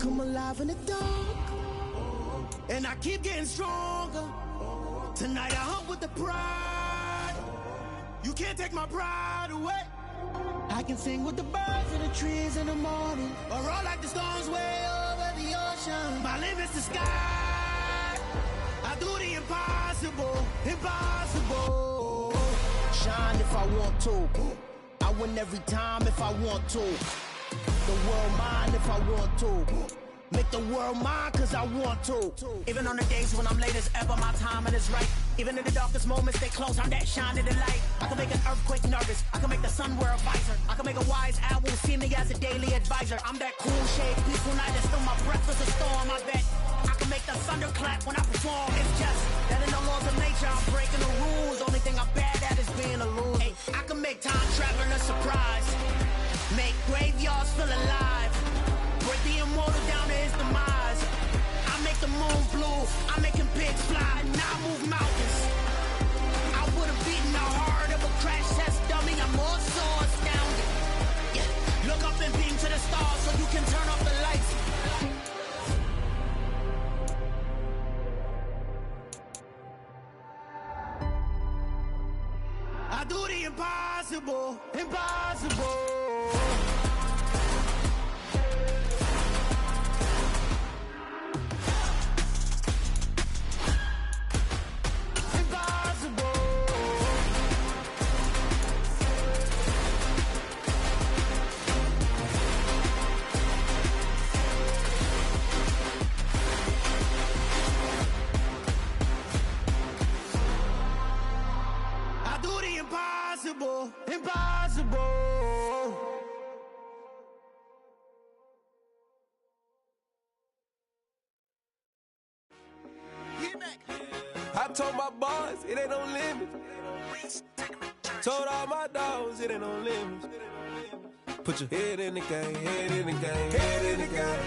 come alive in the dark, and I keep getting stronger. Tonight I hunt with the pride. You can't take my pride away. I can sing with the birds and the trees in the morning, or roll like the storms way over the ocean. My limit's the sky. I do the impossible, impossible. Shine if I want to. I win every time if I want to. The world mine if I want to. Make the world mine cause I want to. Even on the days when I'm late as ever, my timing is right. Even in the darkest moments, they close, I'm that shine in the light. I can make an earthquake nervous, I can make the sun wear a visor. I can make a wise owl see me as a daily advisor. I'm that cool shade, peaceful night, and still my breath is a storm, I bet. I can make the thunder clap when I perform. It's just that in the laws of nature, I'm breaking the rules. Only thing I'm bad at is being a loser. Hey, I can make time traveling a surprise. Make graveyards feel alive. Break the immortal down to his demise. I make the moon blue, I'm making pigs fly, and I move mountains. I would've beaten the heart of a crash test dummy. I'm more so astounded. Yeah. Look up and beam to the stars so you can turn off the lights. I do the impossible, impossible. Impossible, impossible. I told my boys it ain't no limit. Told all my dogs it ain't no limit. Put your head in the game, head in the game, head in the game.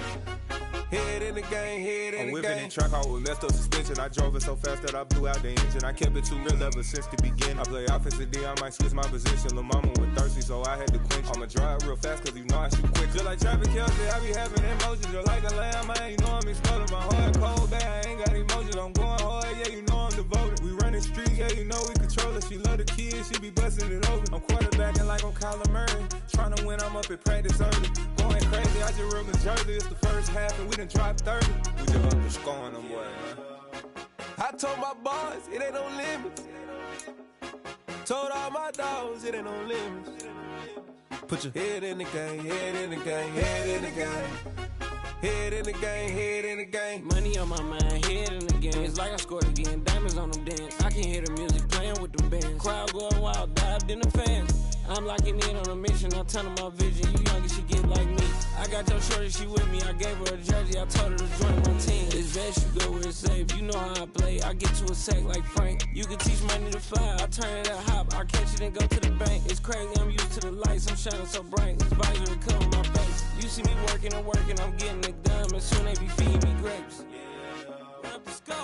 Head in the game, head in the game. I'm whipping in track, I was messed up suspension. I drove it so fast that I blew out the engine. I kept it too real ever since the beginning. I play offensive D, I might switch my position. Lil' mama was thirsty, so I had to quench. I'ma drive real fast, cause you know I shoot quick. Just like traffic Kelsey, I be having emotions. Just like a lamb, man, you know I'm exploding. My heart cold, bad, I ain't got emotions. I'm going hard, yeah, you know I'm devoted. We running streets, yeah, you know we control it. She love the kids, she be busting it over. I'm quarterbacking like I'm Kyler Murray. Trying to win, I'm up at practice early. Going crazy, I just rode the jersey. It's the first half, and we done dropped 30. We just underscoring them, boy, man. I told my boys it ain't no limits. Told all my dogs it ain't no limits. Put your head in the game, head in the game, head in the game. Head in the game, head in the game. Money on my mind, head in the game. It's like I scored again, diamonds on them dance. I can hear the music playing with them bands. Crowd going wild, dived in the fans. I'm locking in on a mission, I tell her my vision. You young and she get like me. I got your shorty, she with me. I gave her a jersey, I told her to join my team. It's best you go where it's safe. You know how I play. I get to a sack like Frank. You can teach money to fly. I turn it that hop. I catch it and go to the bank. It's crazy, I'm used to the lights. I'm shining so bright. This visor will cover my face. You see me working and working. I'm getting it done. And soon they be feeding me grapes.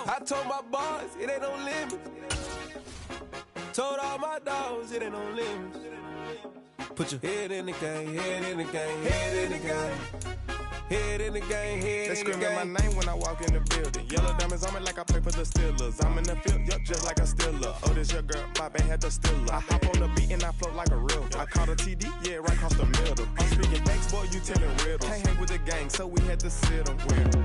I told my boys it ain't no limits. Told all my dogs it ain't no limits. Put your head in the game, head in the game, head in the game. Head in the game, head in the game. They screaming my name when I walk in the building. Yellow diamonds on me like I play for the Steelers. I'm in the field, yup, just like a Steeler. Oh, this your girl, my band had the Steeler. I hop on the beat and I float like a real. I caught a TD, yeah, right across the middle. I'm speaking thanks, boy, you telling riddles. Can't hang with the gang, so we had to sit them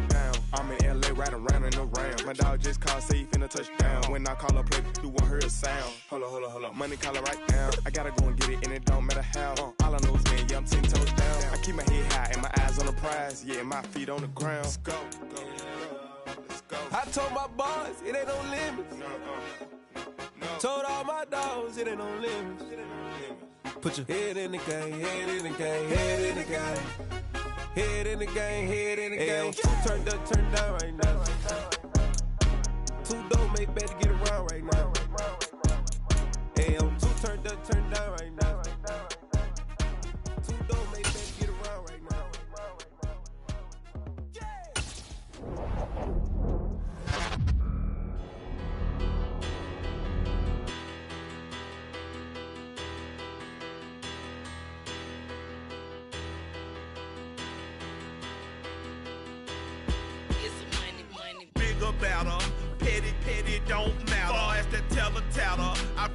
down. I'm in LA, riding around in the round. My dog just called, say he finna touchdown. When I call a play, you won't hear a sound. Hold up, money calling right now. I gotta go and get it, and it don't matter how. All I know is man, yeah, I'm 10 toes down. I keep my head high and my eyes on the prize. Yeah, my feet on the ground. Let's go. Let's go. I told my boys it ain't no limits. Told all my dogs it ain't no limits. Put your head in the game, head in the game, head in the game. Head in the game, head in the game. Turned up, turned down right now. Too dope, make better get around right now. Hey, I'm too turned up, turned down right now. Too dope, make better get around right now.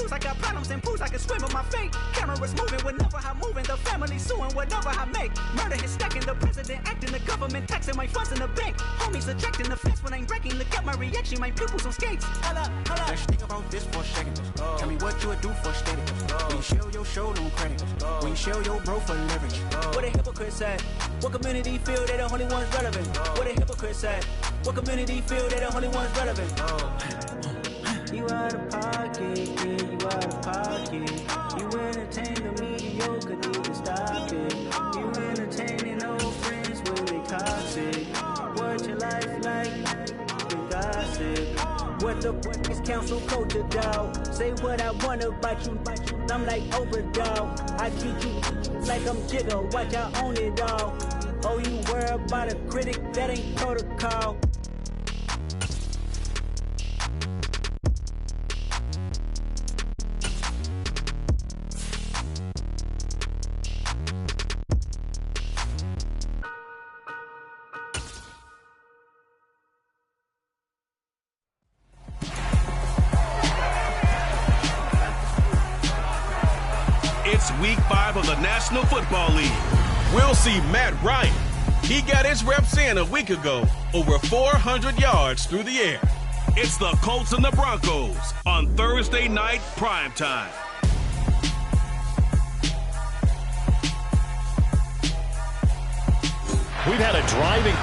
lose. I got problems and booze. I can swim with my fate. Cameras moving whenever I'm moving. The family suing whatever I make. Murder is stacking. The president acting. The government taxing my funds in the bank. Homies ejecting the fence when I'm breaking. Look at my reaction. My pupils on skates. Hold up. Let's think about this for a second. Tell me what you would do for steady. When you show your show, no credit. When you show your bro for leverage. What a hypocrite said. What community feel they the only ones relevant? What a hypocrite said. What community feel they the only ones relevant? You out of pocket, yeah, you out of pocket. You entertain the mediocre, need to stop it. You entertaining old friends when they toxic. What your life like? The gossip. What the fuck is council culture, dog? Say what I want about you. I'm like overdog. I treat you like I'm Jigger. Watch I own it all. Oh, you worry about a critic? That ain't protocol. It's week 5 of the National Football League. We'll see Matt Ryan. He got his reps in a week ago, over 400 yards through the air. It's the Colts and the Broncos on Thursday night primetime. We've had a driving...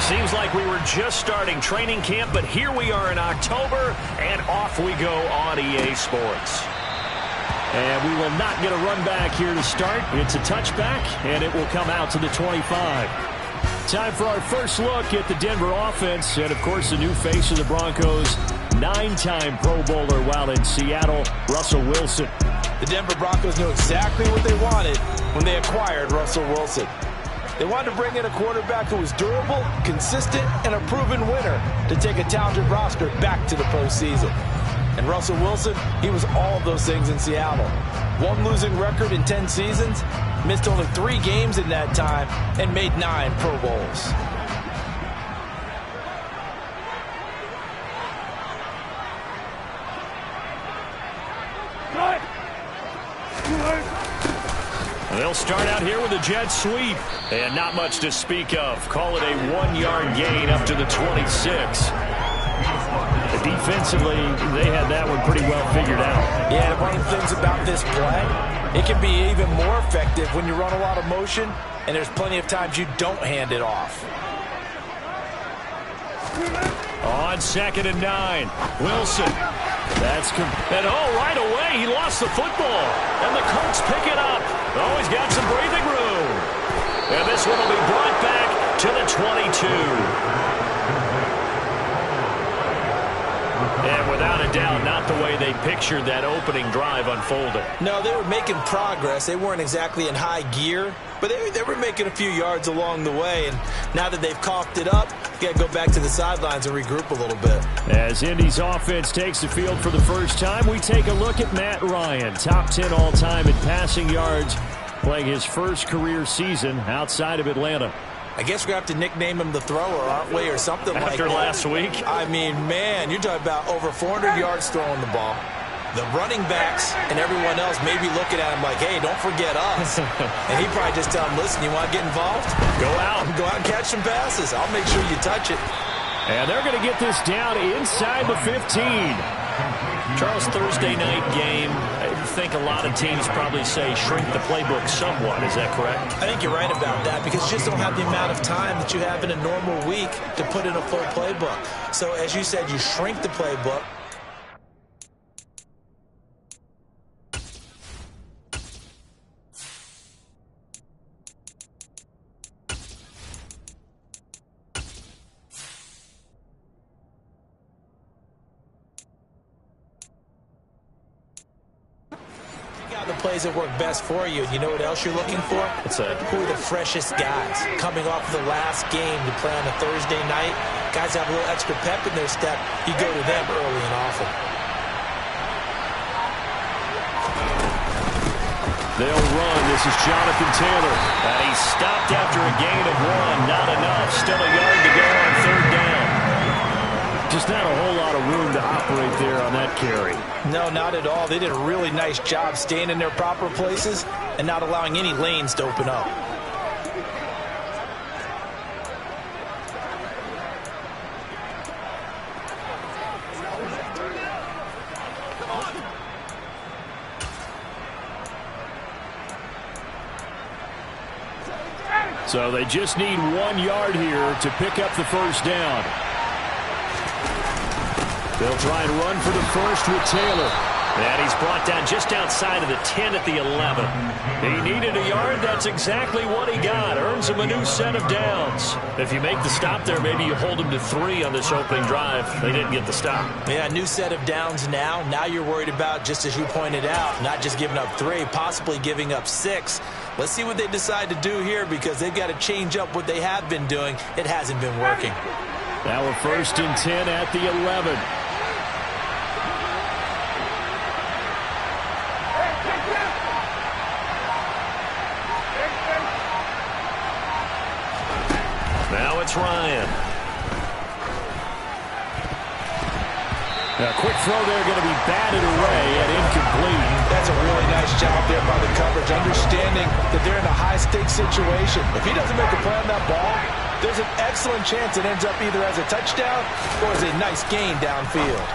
Seems like we were just starting training camp, but here we are in October, and off we go on EA Sports. And we will not get a run back here to start. It's a touchback, and it will come out to the 25. Time for our first look at the Denver offense, and of course the new face of the Broncos, 9-time Pro Bowler while in Seattle, Russell Wilson. The Denver Broncos knew exactly what they wanted when they acquired Russell Wilson. They wanted to bring in a quarterback who was durable, consistent, and a proven winner to take a talented roster back to the postseason. And Russell Wilson, he was all of those things in Seattle. 1 losing record in 10 seasons, missed only 3 games in that time, and made 9 Pro Bowls. They'll start out here with a jet sweep, and not much to speak of. Call it a 1-yard gain up to the 26. Defensively, they had that one pretty well figured out. Yeah, one of the things about this play, it can be even more effective when you run a lot of motion, and there's plenty of times you don't hand it off. On 2nd and 9, Wilson. And right away, he lost the football. And the Colts pick it up. Oh, he's got some breathing room. And this one will be brought back to the 22. And without a doubt, not the way they pictured that opening drive unfolding. No, they were making progress. They weren't exactly in high gear, but they were making a few yards along the way. And now that they've coughed it up, you got to go back to the sidelines and regroup a little bit. As Indy's offense takes the field for the first time, we take a look at Matt Ryan, top 10 all-time in passing yards, playing his first career season outside of Atlanta. I guess we're going to have to nickname him the thrower, aren't we, or something like that. After last week? I mean, man, you're talking about over 400 yards throwing the ball. The running backs and everyone else may be looking at him like, hey, don't forget us. And he probably just tell them, listen, you want to get involved? Go out. Go out and catch some passes. I'll make sure you touch it. And they're going to get this down inside the 15. Charles, Thursday night game, I think a lot of teams probably say shrink the playbook somewhat. Is that correct? I think you're right about that because you just don't have the amount of time that you have in a normal week to put in a full playbook. So as you said, you shrink the playbook. The plays that work best for you. You know what else you're looking for? What's that? Who are the freshest guys coming off the last game to play on a Thursday night? Guys have a little extra pep in their step. You go to them early and often. They'll run. This is Jonathan Taylor. And he's stopped after a gain of 1. Not enough. Still a yard to go on 3rd down. Just not a whole lot of room to operate there on that carry. No, not at all. They did a really nice job staying in their proper places and not allowing any lanes to open up. So they just need 1 yard here to pick up the 1st down. They'll try and run for the first with Taylor. And he's brought down just outside of the 10 at the 11. He needed a yard. That's exactly what he got. Earns him a new set of downs. If you make the stop there, maybe you hold him to 3 on this opening drive. They didn't get the stop. Yeah, new set of downs now. Now you're worried about, just as you pointed out, not just giving up 3, possibly giving up 6. Let's see what they decide to do here, because they've got to change up what they have been doing. It hasn't been working. Now a 1st and 10 at the 11. Now it's Ryan. A quick throw there, going to be batted away and incomplete. That's a really nice job there by the coverage, understanding that they're in a high-stakes situation. If he doesn't make a play on that ball, there's an excellent chance it ends up either as a touchdown or as a nice gain downfield.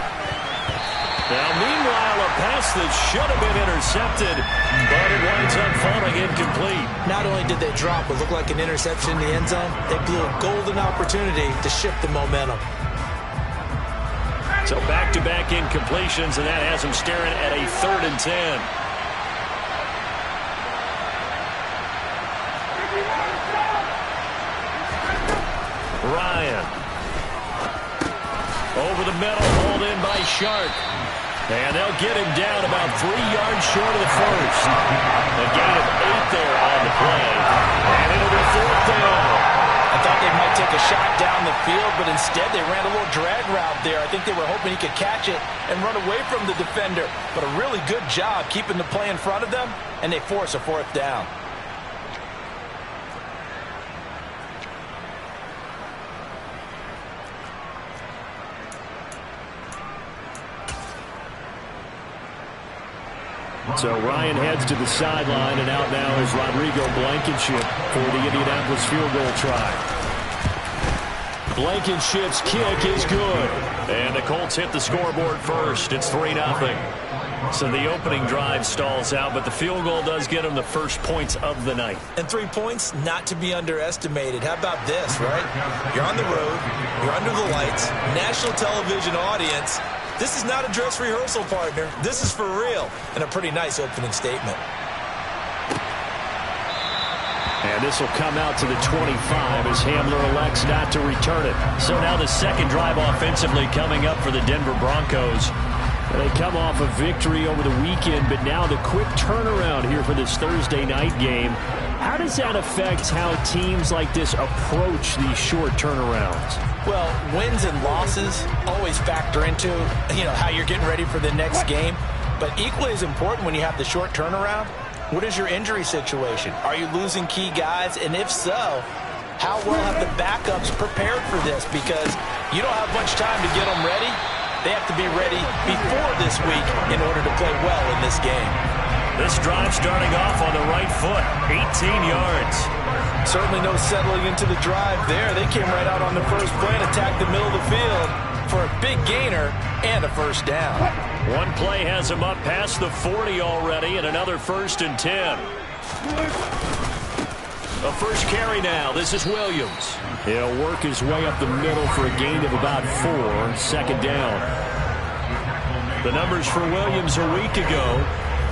Now, meanwhile, a pass that should have been intercepted, but it winds up falling incomplete. Not only did they drop what looked like an interception in the end zone, they blew a golden opportunity to shift the momentum. So back-to-back incompletions, and that has them staring at a 3rd and 10. Ryan. Over the middle, hauled in by Sharp. And they'll get him down about 3 yards short of the first. A gain of 8 there on the play. And it'll be 4th down. I thought they might take a shot down the field, but instead they ran a little drag route there. I think they were hoping he could catch it and run away from the defender. But a really good job keeping the play in front of them, and they force a 4th down. So Ryan heads to the sideline, and out now is Rodrigo Blankenship for the Indianapolis field goal try. Blankenship's kick is good. And the Colts hit the scoreboard first. It's 3-0. So the opening drive stalls out, but the field goal does get them the first points of the night. And 3 points, not to be underestimated. How about this, right? You're on the road, you're under the lights, national television audience. This is not a dress rehearsal, partner. This is for real, and a pretty nice opening statement. And this will come out to the 25 as Hamler elects not to return it. So now the second drive offensively coming up for the Denver Broncos. They come off a victory over the weekend, but now the quick turnaround here for this Thursday night game. How does that affect how teams like this approach these short turnarounds? Well, wins and losses always factor into, how you're getting ready for the next game. But equally as important when you have the short turnaround, what is your injury situation? Are you losing key guys? And if so, how well have the backups prepared for this? Because you don't have much time to get them ready. They have to be ready before this week in order to play well in this game. This drive starting off on the right foot, 18 yards. Certainly no settling into the drive there. They came right out on the first play and attacked the middle of the field for a big gainer and a first down. One play has him up past the 40 already, and another 1st and 10. A first carry now. This is Williams. He'll work his way up the middle for a gain of about 4. 2nd down. The numbers for Williams a week ago: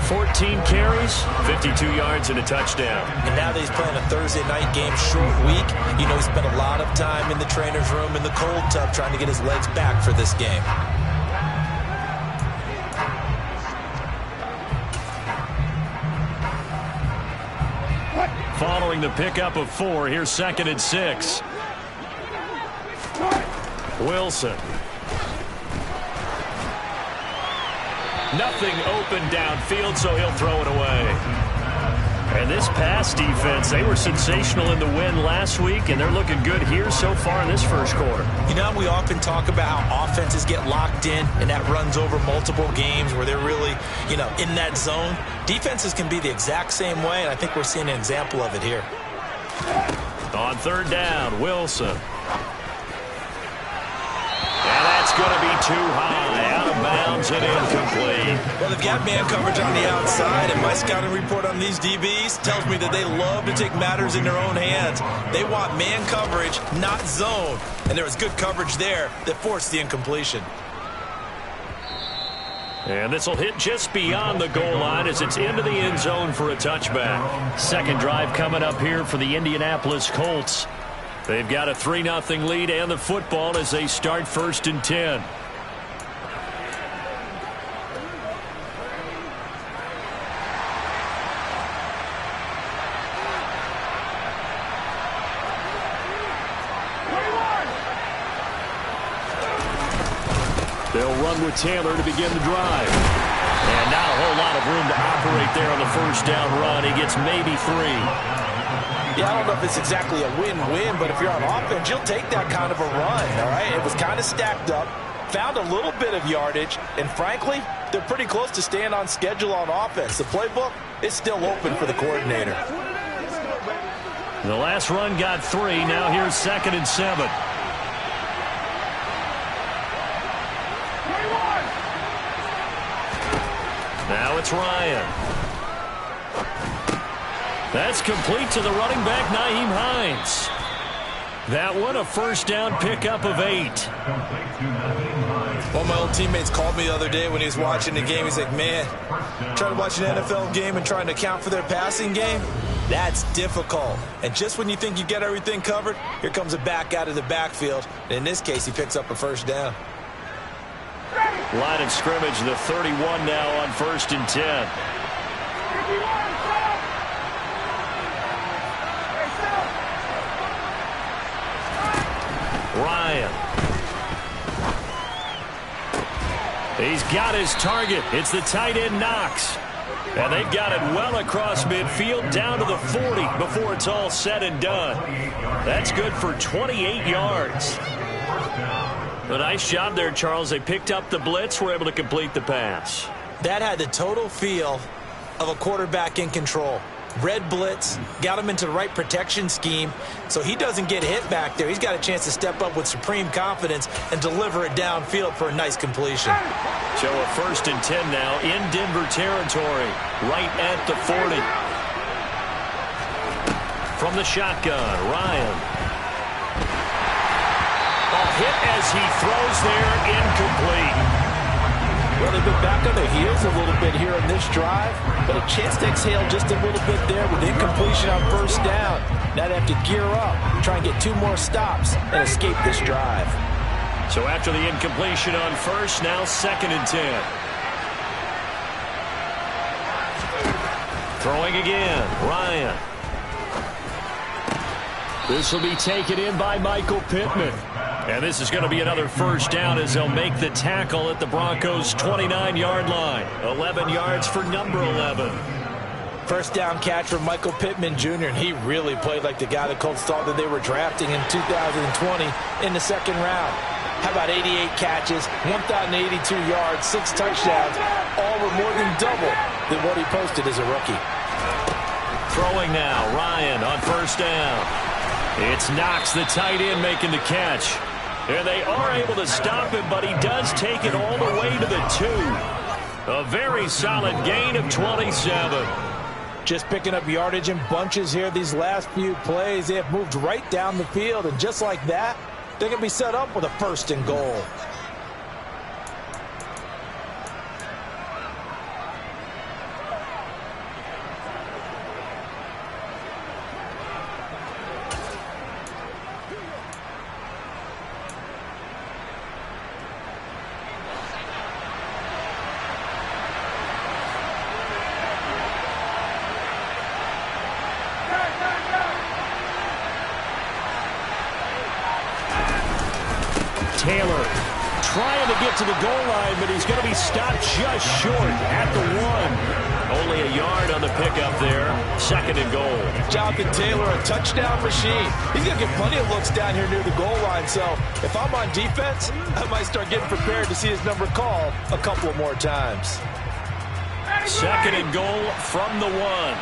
14 carries, 52 yards, and a touchdown. And now that he's playing a Thursday night game, short week, he spent a lot of time in the trainer's room in the cold tub trying to get his legs back for this game. Following the pickup of 4, here's 2nd and 6. Wilson. Nothing open downfield, so he'll throw it away. And this pass defense, they were sensational in the win last week, and they're looking good here so far in this first quarter. You know, we often talk about how offenses get locked in, and that runs over multiple games where they're really, in that zone. Defenses can be the exact same way, and I think we're seeing an example of it here. On third down, Wilson. And that's going to be too high, out of bounds and incomplete. Well, they've got man coverage on the outside, and my scouting report on these DBs tells me that they love to take matters in their own hands. They want man coverage, not zone. And there was good coverage there that forced the incompletion. And this will hit just beyond the goal line as it's into the end zone for a touchback. Second drive coming up here for the Indianapolis Colts. They've got a 3-0 lead and the football as they start 1st and 10. They'll run with Taylor to begin the drive. And not a whole lot of room to operate there on the first down run. He gets maybe 3. Yeah, I don't know if it's exactly a win-win, but if you're on offense, you'll take that kind of a run, all right? It was kind of stacked up, found a little bit of yardage, and frankly, they're pretty close to staying on schedule on offense. The playbook is still open for the coordinator. The last run got 3. Now here's 2nd and 7. Now it's Ryan. That's complete to the running back, Nyheim Hines. That one a first down pickup of 8. One of my old teammates called me the other day when he was watching the game. He's like, man, trying to watch an NFL game and trying to account for their passing game, that's difficult. And just when you think you get everything covered, here comes a back out of the backfield. And in this case, he picks up a first down. Line of scrimmage, the 31 now on 1st and 10. Ryan. He's got his target. It's the tight end Knox. And they've got it well across midfield down to the 40 before it's all said and done. That's good for 28 yards. A nice job there, Charles. They picked up the blitz, were able to complete the pass. That had the total feel of a quarterback in control. Red blitz, got him into the right protection scheme, so he doesn't get hit back there. He's got a chance to step up with supreme confidence and deliver it downfield for a nice completion. So a 1st and 10 now in Denver territory, right at the 40. From the shotgun, Ryan. A hit as he throws there, incomplete. Well, they've been back on their heels a little bit here on this drive, but a chance to exhale just a little bit there with incompletion on first down. Now they have to gear up, try and get 2 more stops, and escape this drive. So after the incompletion on first, now 2nd and 10. Throwing again, Ryan. This will be taken in by Michael Pittman. And this is going to be another first down as they'll make the tackle at the Broncos' 29-yard line. 11 yards for number 11. First down catch for Michael Pittman Jr., and he really played like the guy the Colts thought that they were drafting in 2020 in the 2nd round. How about 88 catches, 1,082 yards, 6 touchdowns, all were more than double than what he posted as a rookie. Throwing now, Ryan on first down. It's Knox, the tight end, making the catch. And they are able to stop him, but he does take it all the way to the 2. A very solid gain of 27. Just picking up yardage in bunches here these last few plays. They have moved right down the field, and just like that, they're going to be set up with a 1st and goal. Taylor trying to get to the goal line, but he's going to be stopped just short at the 1. Only a yard on the pickup there. 2nd and goal. Jonathan Taylor, a touchdown machine. He's going to get plenty of looks down here near the goal line. So if I'm on defense, I might start getting prepared to see his number called a couple more times. 2nd and goal from the 1.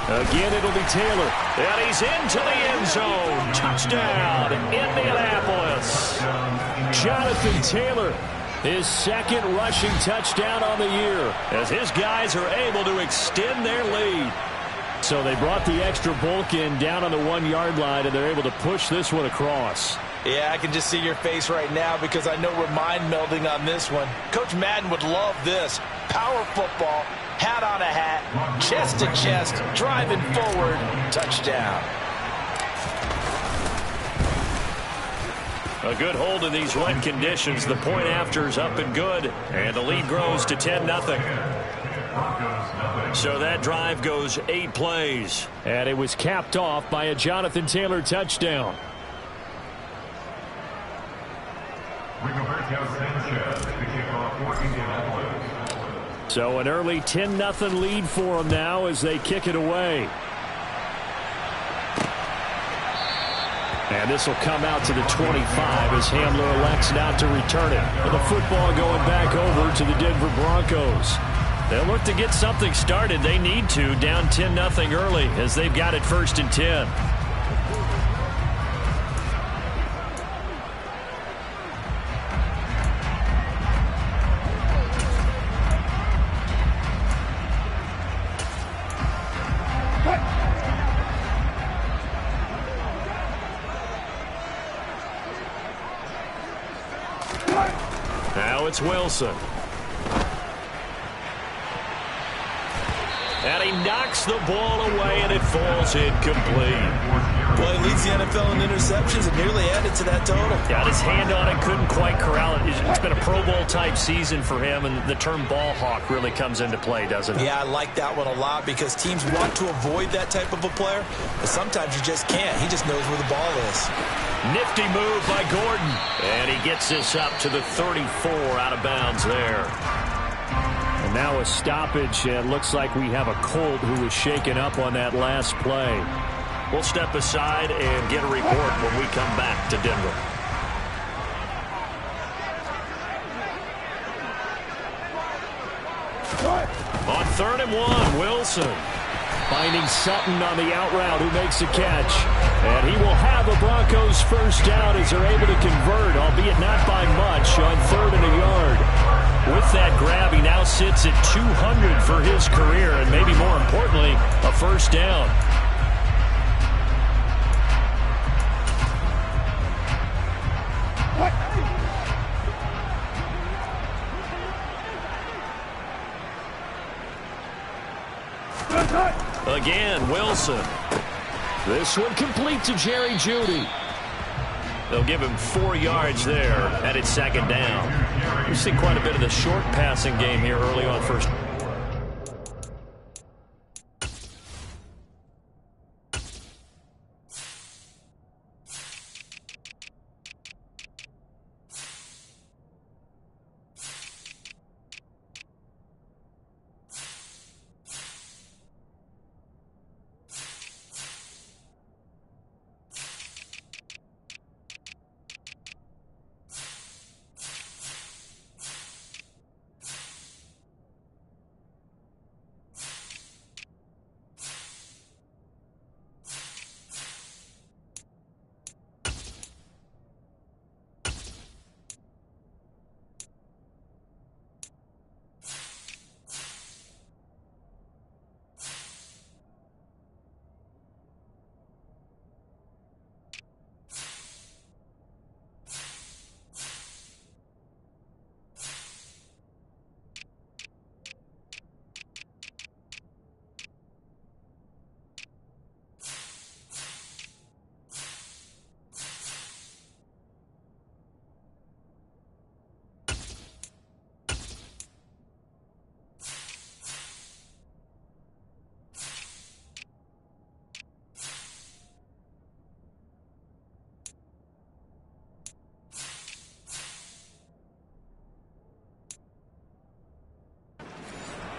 Again, it'll be Taylor. And he's into the end zone. Touchdown, Indianapolis. Jonathan Taylor, his 2nd rushing touchdown on the year, as his guys are able to extend their lead. So they brought the extra bulk in down on the 1-yard line, and they're able to push this one across. Yeah, I can just see your face right now because I know we're mind melding on this one. Coach Madden would love this. Power football. Hat on a hat, chest to chest, driving forward, touchdown. A good hold in these wet conditions. The point after is up and good, and the lead grows to 10-0. So that drive goes 8 plays, and it was capped off by a Jonathan Taylor touchdown. So an early 10-0 lead for them now as they kick it away. And this will come out to the 25 as Hamler elects not to return it. And the football going back over to the Denver Broncos. They'll look to get something started. They need to, down 10-0 early as they've got it 1st and 10. Now it's Wilson. And he knocks the ball away, and it falls incomplete. Well, he leads the NFL in interceptions and nearly added to that total. Got his hand on it, couldn't quite corral it. It's been a Pro Bowl-type season for him, and the term ball hawk really comes into play, doesn't it? Yeah, I like that one a lot because teams want to avoid that type of a player, but sometimes you just can't. He just knows where the ball is. Nifty move by Gordon. And he gets this up to the 34 out of bounds there. And now a stoppage, and looks like we have a Colt who was shaken up on that last play. We'll step aside and get a report when we come back to Denver. On 3rd and 1, Wilson finding Sutton on the out route who makes a catch. And he will have a Broncos first down as they're able to convert, albeit not by much, on 3rd and a yard. With that grab, he now sits at 200 for his career, and maybe more importantly, a first down. Again, Wilson. This one complete to Jerry Jeudy. They'll give him 4 yards there, and it's 2nd down. We see quite a bit of the short passing game here early on first.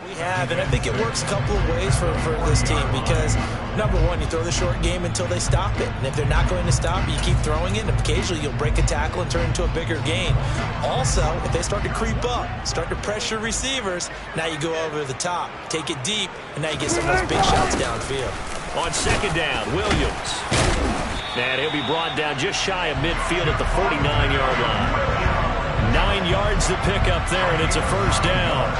We have, and I think it works a couple of ways for this team because, number one, you throw the short game until they stop it. And if they're not going to stop it, you keep throwing it, and occasionally you'll break a tackle and turn into a bigger gain. Also, if they start to creep up, start to pressure receivers, now you go over the top, take it deep, and now you get some of those big shots downfield. On second down, Williams. And he'll be brought down just shy of midfield at the 49-yard line. 9 yards to pick up there, and it's a first down.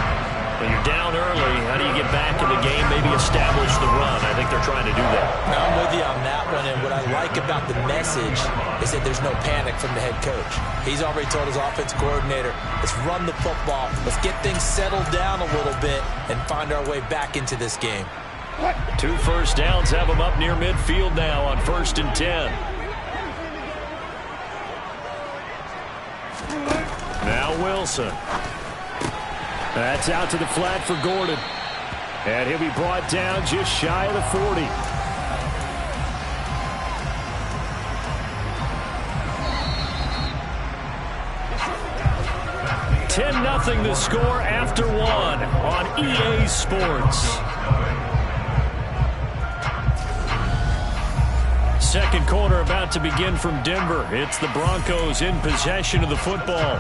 When you're down early, how do you get back in the game, maybe establish the run? I think they're trying to do that. I'm with you on that one, and what I like about the message is that there's no panic from the head coach. He's already told his offense coordinator, let's run the football, let's get things settled down a little bit and find our way back into this game. 2 first downs have them up near midfield now on 1st and 10. Now Wilson. That's out to the flat for Gordon. And he'll be brought down just shy of the 40. $10-0 the score after 1 on EA Sports. Second quarter about to begin from Denver. It's the Broncos in possession of the football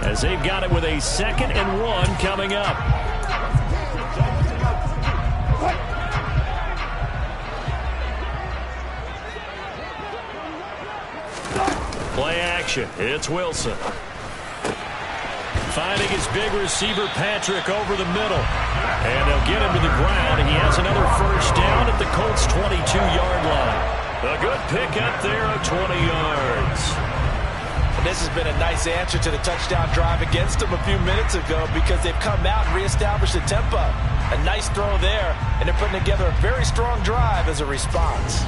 as they've got it with a 2nd and 1 coming up. Play action. It's Wilson. Finding his big receiver, Patrick, over the middle. And they'll get him to the ground. And he has another first down at the Colts' 22-yard line. A good pickup there of 20 yards. This has been a nice answer to the touchdown drive against them a few minutes ago because they've come out and reestablished the tempo. A nice throw there, and they're putting together a very strong drive as a response.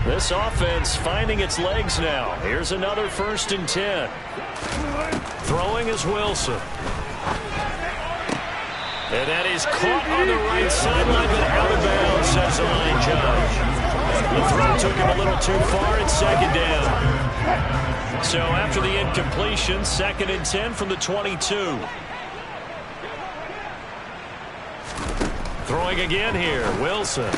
This offense finding its legs now. Here's another 1st and 10. Throwing is Wilson. And that is caught on the right sideline, but out of bounds, says the line judge. The throw took him a little too far. It's 2nd down. So after the incompletion, 2nd and 10 from the 22. Throwing again here, Wilson.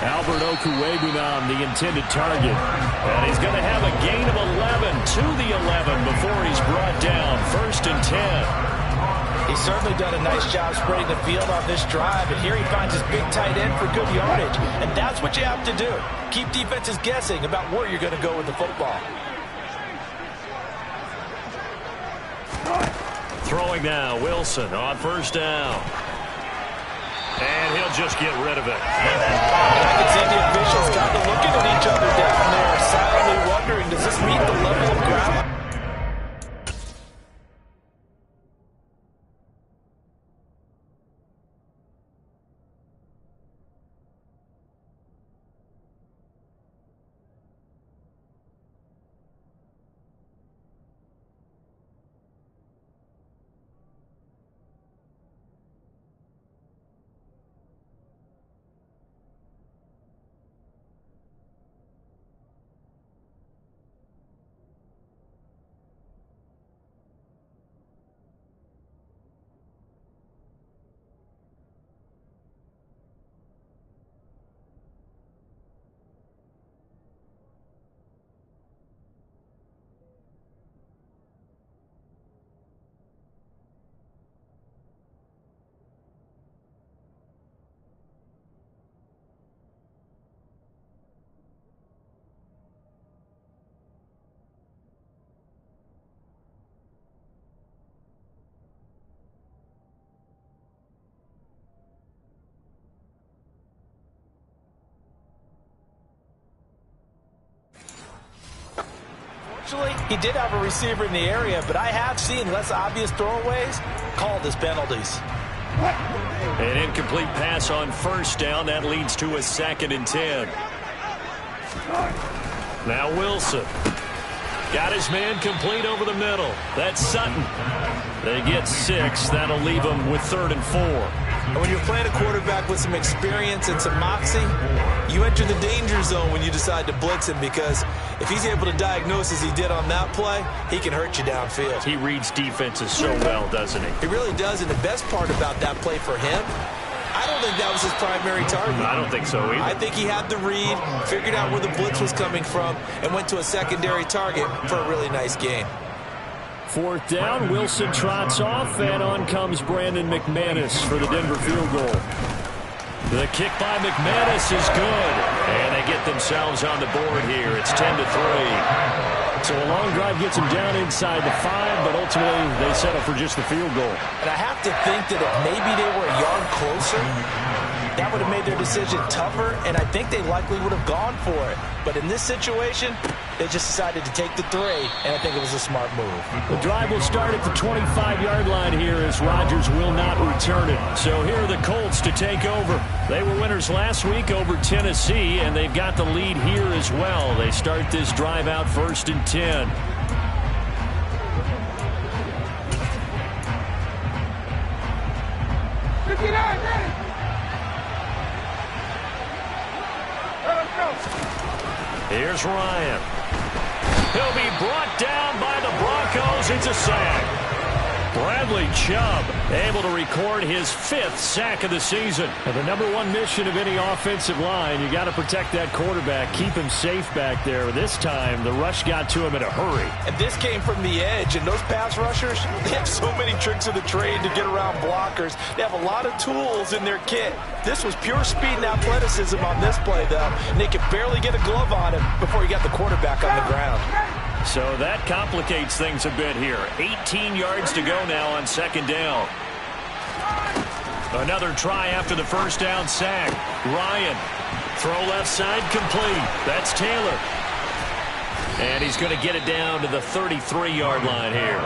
Albert Okuwebunam, the intended target. And he's going to have a gain of 11 to the 11 before he's brought down. 1st and 10. He's certainly done a nice job spreading the field on this drive. And here he finds his big tight end for good yardage. And that's what you have to do. Keep defenses guessing about where you're going to go with the football. Throwing now, Wilson on 1st down. And he'll just get rid of it. And I can see the officials kind of looking at each other down there, silently wondering, does this meet the level of ground? He did have a receiver in the area, but I have seen less obvious throwaways called as penalties. An incomplete pass on 1st down. That leads to a 2nd and 10. Now Wilson. Got his man complete over the middle. That's Sutton. They get 6. That'll leave them with 3rd and 4. And when you're playing a quarterback with some experience and some moxie, you enter the danger zone when you decide to blitz him, because if he's able to diagnose as he did on that play, he can hurt you downfield. He reads defenses so well, doesn't he? He really does, and the best part about that play for him, I don't think that was his primary target. I don't think so either. I think he had the read, figured out where the blitz was coming from, and went to a secondary target for a really nice gain. 4th down, Wilson trots off, and on comes Brandon McManus for the Denver field goal. The kick by McManus is good, and they get themselves on the board here. It's 10-3. So a long drive gets them down inside the 5, but ultimately they settle for just the field goal. And I have to think that if maybe they were a yard closer, that would have made their decision tougher, and I think they likely would have gone for it. But in this situation, they just decided to take the 3, and I think it was a smart move. The drive will start at the 25-yard line here as Rodgers will not return it. So here are the Colts to take over. They were winners last week over Tennessee, and they've got the lead here as well. They start this drive out 1st and 10. Here's Ryan. He'll be brought down by the Broncos. It's a sack. Bradley Chubb able to record his 5th sack of the season. And the #1 mission of any offensive line, you got to protect that quarterback, keep him safe back there. This time, the rush got to him in a hurry. And this came from the edge, and those pass rushers, they have so many tricks of the trade to get around blockers. They have a lot of tools in their kit. This was pure speed and athleticism on this play, though, and they could barely get a glove on him before he got the quarterback on the ground. So that complicates things a bit here. 18 yards to go now on 2nd down. Another try after the 1st down sack. Ryan, throw left side complete. That's Taylor. And he's going to get it down to the 33-yard line here.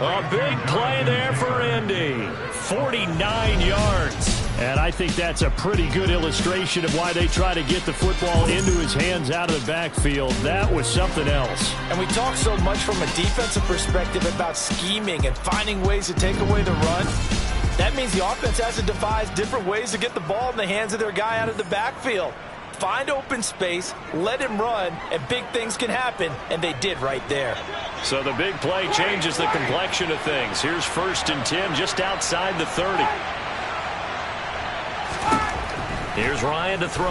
A big play there for Indy. 49 yards. And I think that's a pretty good illustration of why they try to get the football into his hands out of the backfield. That was something else. And we talk so much from a defensive perspective about scheming and finding ways to take away the run. That means the offense has to devise different ways to get the ball in the hands of their guy out of the backfield. Find open space, let him run, and big things can happen, and they did right there. So the big play changes the complexion of things. Here's 1st and 10 just outside the 30. Here's Ryan to throw.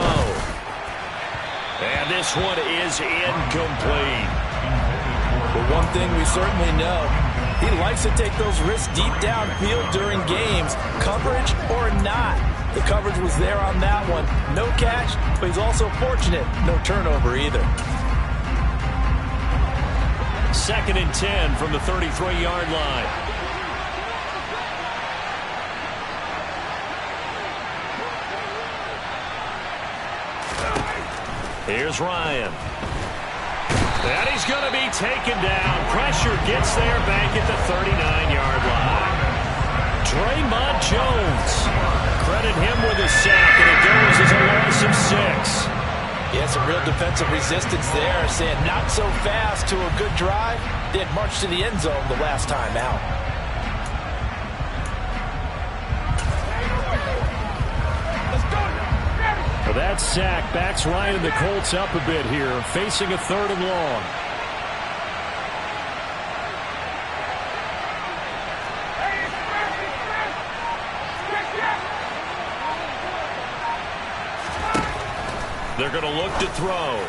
And this one is incomplete. But one thing we certainly know, he likes to take those risks deep downfield during games, coverage or not. The coverage was there on that one. No catch, but he's also fortunate. No turnover either. 2nd and 10 from the 33-yard line. Here's Ryan. And he's going to be taken down. Pressure gets there back at the 39-yard line. Draymond Jones. Credit him with a sack, and it goes as a loss of 6. Yeah, some real defensive resistance there, saying not so fast to a good drive. They had marched to the end zone the last time out. Well, that sack backs Ryan and the Colts up a bit here, facing a 3rd and long. They're going to look to throw.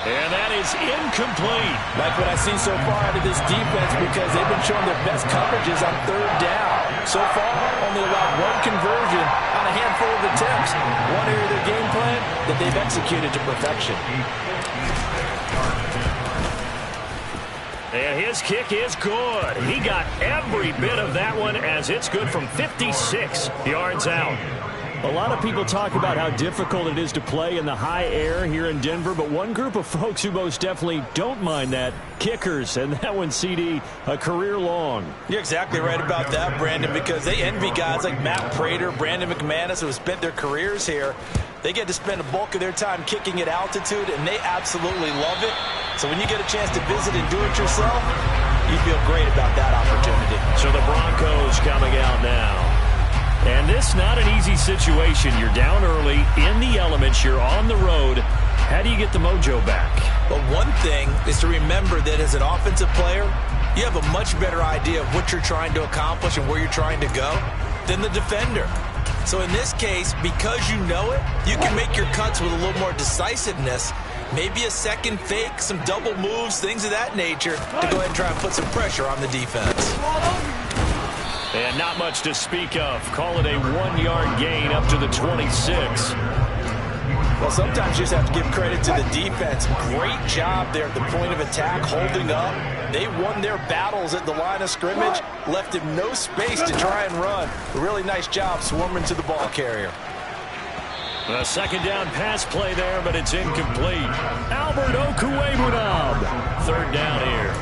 And that is incomplete. Like what I've seen so far out of this defense, because they've been showing their best coverages on 3rd down. So far, only allowed 1 conversion on a handful of attempts. One area of their game plan that they've executed to perfection. And his kick is good. He got every bit of that one as it's good from 56 yards out. A lot of people talk about how difficult it is to play in the high air here in Denver, but one group of folks who most definitely don't mind that, kickers, and that one, CD, a career long. You're exactly right about that, Brandon, because they envy guys like Matt Prater, Brandon McManus, who have spent their careers here. They get to spend a bulk of their time kicking at altitude, and they absolutely love it. So when you get a chance to visit and do it yourself, you feel great about that opportunity. So the Broncos coming out now. And this not an easy situation. You're down early, in the elements, you're on the road. How do you get the mojo back? Well, one thing is to remember that as an offensive player, you have a much better idea of what you're trying to accomplish and where you're trying to go than the defender. So in this case, because you know it, you can make your cuts with a little more decisiveness. Maybe a second fake, some double moves, things of that nature to go ahead and try and put some pressure on the defense. And not much to speak of. Call it a 1-yard gain up to the 26. Well, sometimes you just have to give credit to the defense. Great job there at the point of attack, holding up. They won their battles at the line of scrimmage, left him no space to try and run. A really nice job swarming to the ball carrier. A second down pass play there, but it's incomplete. Albert Okwuegbunam. Third down here.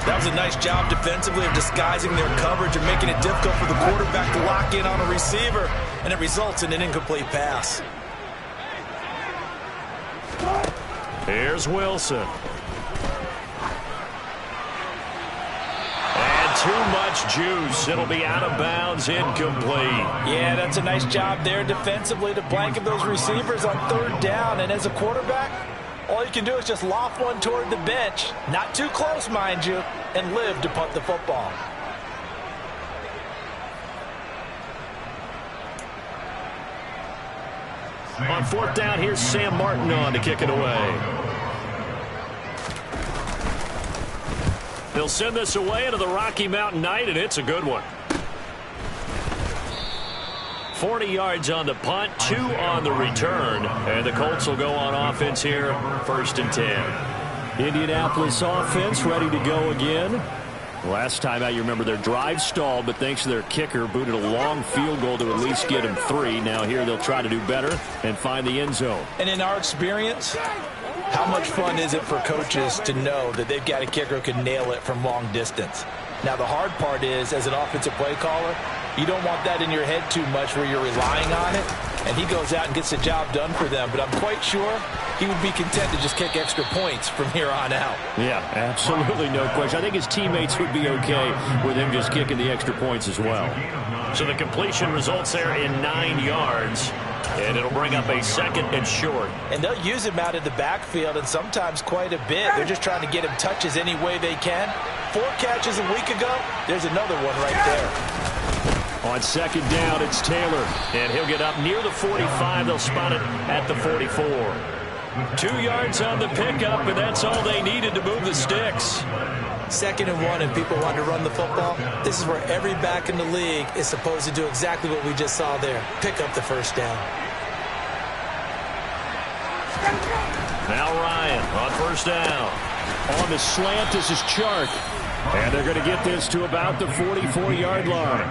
That was a nice job defensively of disguising their coverage and making it difficult for the quarterback to lock in on a receiver, and it results in an incomplete pass. Here's Wilson. And too much juice. It'll be out of bounds, incomplete. Yeah, that's a nice job there defensively to blanket those receivers on third down. And as a quarterback, all you can do is just loft one toward the bench. Not too close, mind you, and live to punt the football. On fourth down, here's Sam Martin on to kick it away. They'll send this away into the Rocky Mountain Night, and it's a good one. 40 yards on the punt, 2 on the return, and the Colts will go on offense here, 1st and 10. Indianapolis offense ready to go again. Last time out, you remember their drive stalled, but thanks to their kicker, booted a long field goal to at least get them 3. Now here they'll try to do better and find the end zone. And in our experience, how much fun is it for coaches to know that they've got a kicker who can nail it from long distance? Now, the hard part is, as an offensive play caller, you don't want that in your head too much where you're relying on it, and he goes out and gets the job done for them. But I'm quite sure he would be content to just kick extra points from here on out. Yeah, absolutely no question. I think his teammates would be okay with him just kicking the extra points as well. So the completion results there in 9 yards. And it'll bring up a 2nd and short. And they'll use him out of the backfield, and sometimes quite a bit. They're just trying to get him touches any way they can. 4 catches a week ago. There's another one right there. On 2nd down, it's Taylor. And he'll get up near the 45. They'll spot it at the 44. 2 yards on the pickup, and that's all they needed to move the sticks. 2nd and 1, and people want to run the football. This is where every back in the league is supposed to do exactly what we just saw there. Pick up the 1st down. Now Ryan on 1st down. On the slant, this is Chark. And they're going to get this to about the 44-yard line.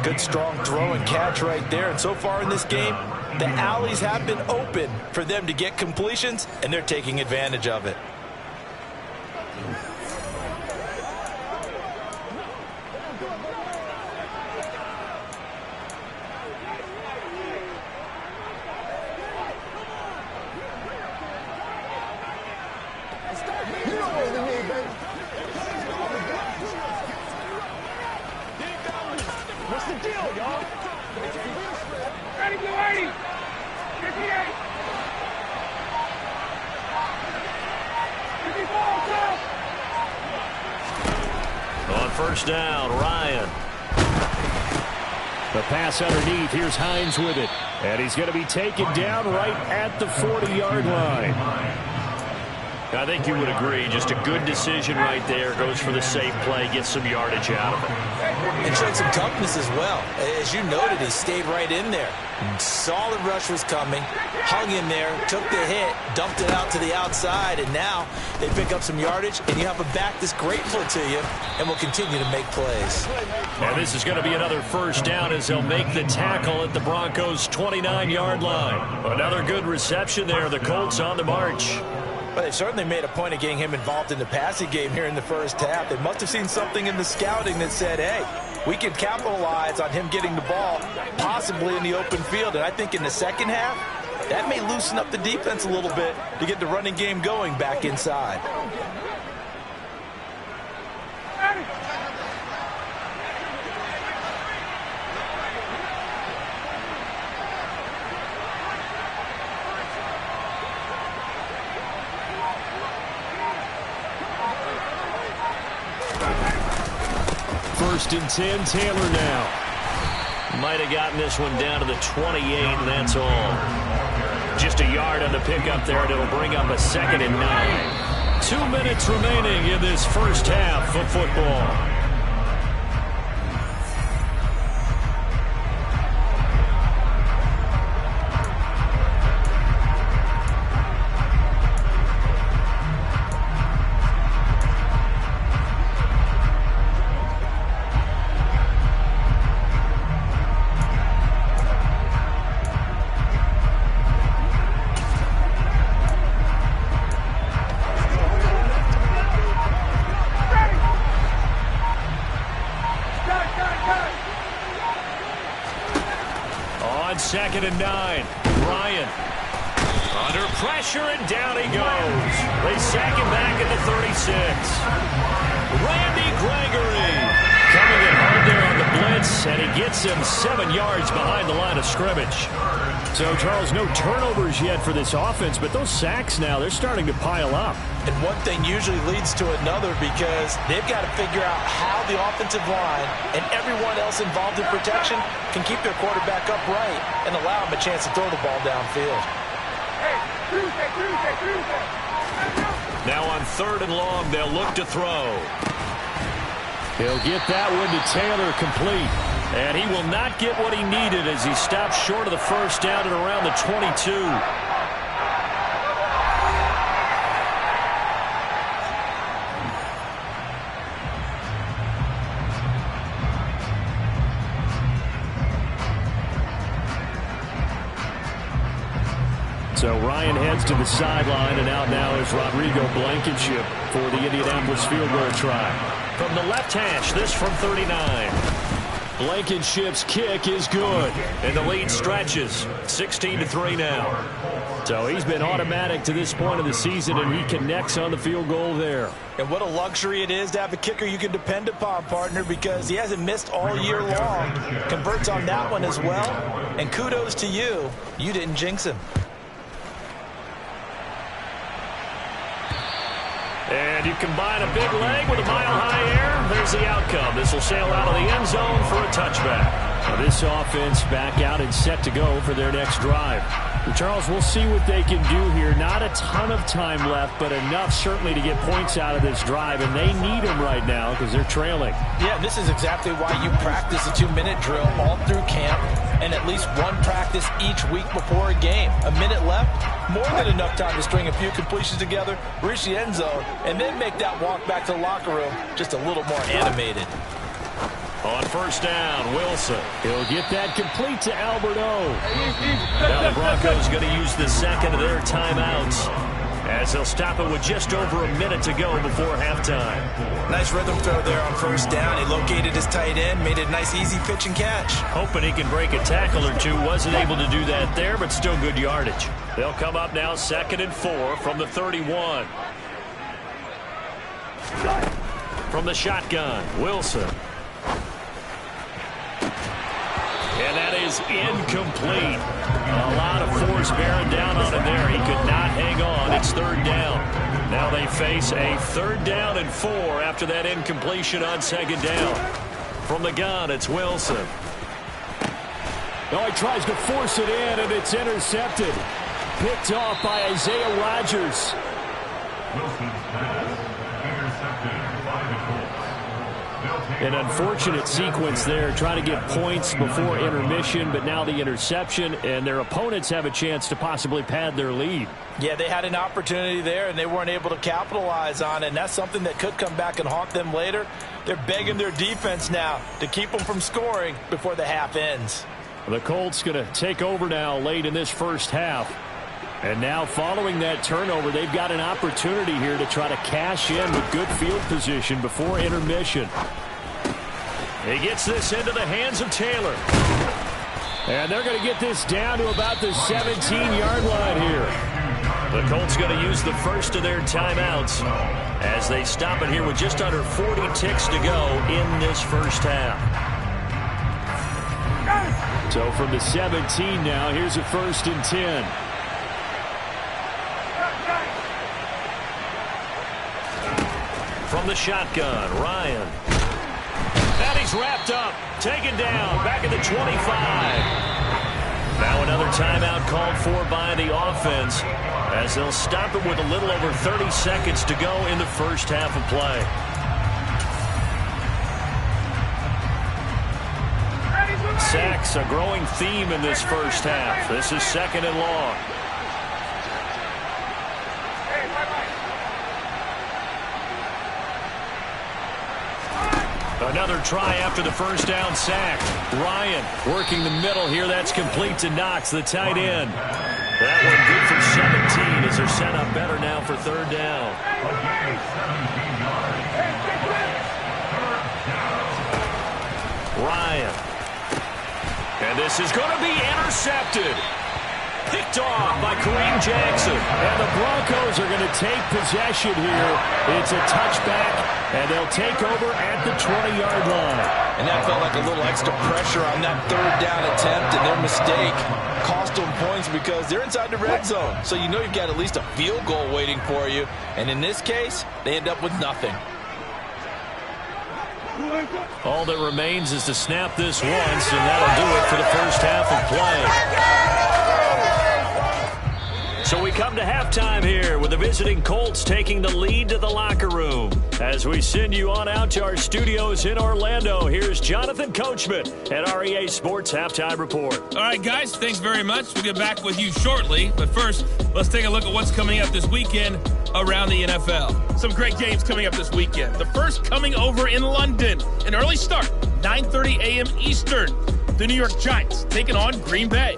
Good strong throw and catch right there. And so far in this game, the alleys have been open for them to get completions, and they're taking advantage of it. What's the deal, y'all? Ready, blue 80. 58. On 1st down, Ryan. The pass underneath. Here's Hines with it. And he's going to be taken down right at the 40-yard line. I think you would agree. Just a good decision right there. Goes for the safe play. Gets some yardage out of it. And showed some toughness as well. As you noted, he stayed right in there. Saw the rush was coming. Hung in there. Took the hit. Dumped it out to the outside. And now they pick up some yardage. And you have a back that's grateful to you and will continue to make plays. And this is going to be another 1st down as they'll make the tackle at the Broncos' 29-yard line. Another good reception there. The Colts on the march. Well, they certainly made a point of getting him involved in the passing game here in the 1st half. They must have seen something in the scouting that said, hey, we can capitalize on him getting the ball, possibly in the open field. And I think in the 2nd half, that may loosen up the defense a little bit to get the running game going back inside. 1st and 10, Taylor now. Might have gotten this one down to the 28, and that's all. Just a yard on the pickup there, and it'll bring up a 2nd and 9. 2 minutes remaining in this first half of football. On 2nd and 9, Ryan. Under pressure, and down he goes. They sack him back at the 36. Randy Gregory coming in hard there on the blitz, and he gets him 7 yards behind the line of scrimmage. So, Charles, no turnovers yet for this offense, but those sacks now, they're starting to pile up. And one thing usually leads to another because they've got to figure out how the offensive line and everyone else involved in protection can keep their quarterback upright and allow him a chance to throw the ball downfield. Now on 3rd and long, they'll look to throw. He'll get that one to Taylor complete. And he will not get what he needed as he stops short of the first down at around the 22. So Ryan heads to the sideline, and out now is Rodrigo Blankenship for the Indianapolis field goal try. From the left hash, this from 39. Blankenship's kick is good. And the lead stretches. 16-3 now. So he's been automatic to this point of the season, and he connects on the field goal there. And what a luxury it is to have a kicker you can depend upon, partner, because he hasn't missed all year long. Converts on that one as well. And kudos to you. You didn't jinx him. And you combine a big leg with a mile-high air. There's the outcome. This will sail out of the end zone for a touchback. Now this offense back out and set to go for their next drive. Well, Charles, we'll see what they can do here. Not a ton of time left, but enough certainly to get points out of this drive, and they need them right now because they're trailing. Yeah, this is exactly why you practice a 2-minute drill all through camp and at least one practice each week before a game. A minute left, more than enough time to string a few completions together, reach the end zone, and then make that walk back to the locker room just a little more animated. On first down, Wilson. He'll get that complete to Alberto. Now the Broncos going to use the second of their timeouts as they'll stop it with just over a minute to go before halftime. Nice rhythm throw there on first down. He located his tight end, made a nice easy pitch and catch. Hoping he can break a tackle or two. Wasn't able to do that there, but still good yardage. They'll come up now 2nd and 4 from the 31. From the shotgun, Wilson. And that is incomplete. A lot of force bearing down on him there. He could not hang on. It's 3rd down. Now they face a 3rd down and 4 after that incompletion on 2nd down. From the gun, it's Wilson. Oh, he tries to force it in, and it's intercepted. Picked off by Isaiah Rodgers. An unfortunate sequence there, trying to get points before intermission, but now the interception, and their opponents have a chance to possibly pad their lead. Yeah, they had an opportunity there, and they weren't able to capitalize on it, and that's something that could come back and haunt them later. They're begging their defense now to keep them from scoring before the half ends. The Colts going to take over now late in this first half. And now following that turnover, they've got an opportunity here to try to cash in with good field position before intermission. He gets this into the hands of Taylor. And they're going to get this down to about the 17-yard line here. The Colts going to use the first of their timeouts as they stop it here with just under 40 ticks to go in this first half. So from the 17 now, here's a 1st and 10. From the shotgun, Ryan. And he's He's wrapped up, taken down, back at the 25. Now another timeout called for by the offense as they'll stop it with a little over 30 seconds to go in the first half of play. Sacks, a growing theme in this first half. This is 2nd and long. Another try after the first down sack. Ryan working the middle here. That's complete to Knox, the tight end. That one good for 17 as they're set up better now for 3rd down. Ryan. And this is going to be intercepted. Picked off by Kareem Jackson. And the Broncos are going to take possession here. It's a touchback, and they'll take over at the 20-yard line. And that felt like a little extra pressure on that 3rd down attempt, and their mistake cost them points because they're inside the red zone. So you know you've got at least a field goal waiting for you. And in this case, they end up with nothing. All that remains is to snap this once, and that'll do it for the first half of play. So we come to halftime here with the visiting Colts taking the lead to the locker room. As we send you on out to our studios in Orlando, here's Jonathan Coachman at REA Sports Halftime Report. All right, guys, thanks very much. We'll get back with you shortly. But first, let's take a look at what's coming up this weekend around the NFL. Some great games coming up this weekend. The first coming over in London. An early start, 9:30 a.m. Eastern. The New York Giants taking on Green Bay.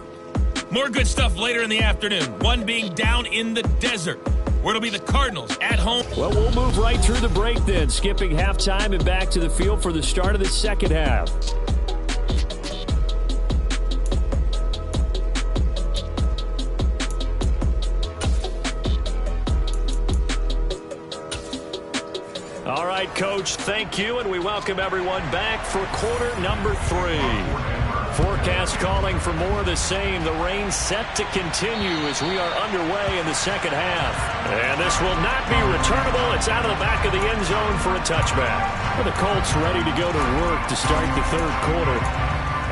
More good stuff later in the afternoon, one being down in the desert, where it'll be the Cardinals at home. Well, we'll move right through the break then, skipping halftime and back to the field for the start of the second half. All right, Coach, thank you, and we welcome everyone back for quarter number 3. Forecast calling for more of the same. The rain set to continue as we are underway in the second half. And this will not be returnable. It's out of the back of the end zone for a touchback. Well, the Colts ready to go to work to start the 3rd quarter.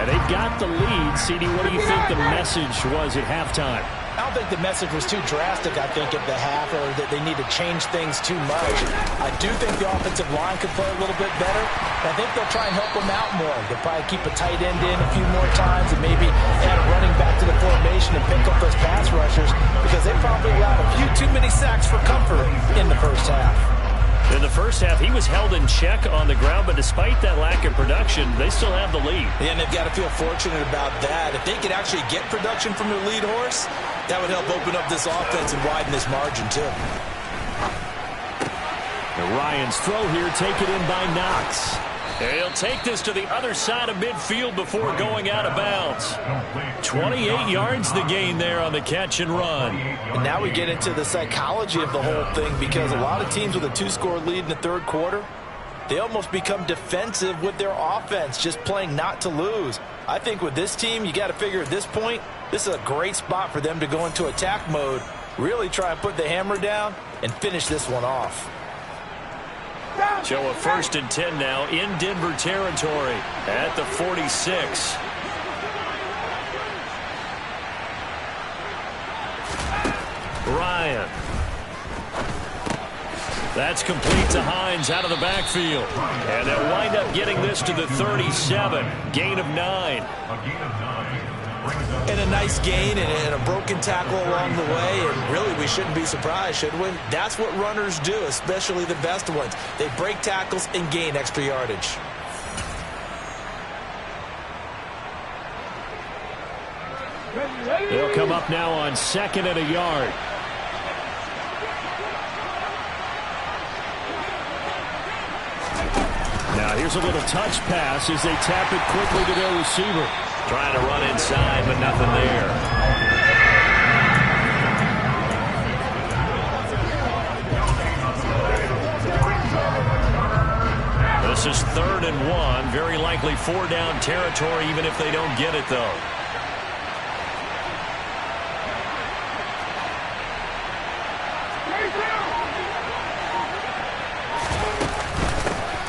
And they've got the lead. CD, what do you think the message was at halftime? I don't think the message was too drastic, I think, at the half, or that they need to change things too much. I do think the offensive line could play a little bit better. I think they'll try and help them out more. They'll probably keep a tight end in a few more times and maybe add a running back to the formation and pick up those pass rushers because they probably allowed a few too many sacks for comfort in the first half. In the first half, he was held in check on the ground, but despite that lack of production, they still have the lead. Yeah, and they've got to feel fortunate about that. If they could actually get production from their lead horse, that would help open up this offense and widen this margin, too. And Ryan's throw here taken in by Knox. He'll take this to the other side of midfield before going out of bounds. 28 yards the gain there on the catch and run. And now we get into the psychology of the whole thing because a lot of teams with a 2-score lead in the 3rd quarter, they almost become defensive with their offense, just playing not to lose. I think with this team, you got to figure at this point, this is a great spot for them to go into attack mode, really try and put the hammer down and finish this one off. So a 1st and 10 now in Denver territory at the 46. Ryan. That's complete to Hines out of the backfield. And they'll wind up getting this to the 37. Gain of 9. And a nice gain and a broken tackle along the way. And really, we shouldn't be surprised, should we? That's what runners do, especially the best ones. They break tackles and gain extra yardage. They'll come up now on 2nd and a yard. Now here's a little touch pass as they tap it quickly to their receiver. Trying to run inside, but nothing there. This is 3rd and 1. Very likely 4-down territory, even if they don't get it, though.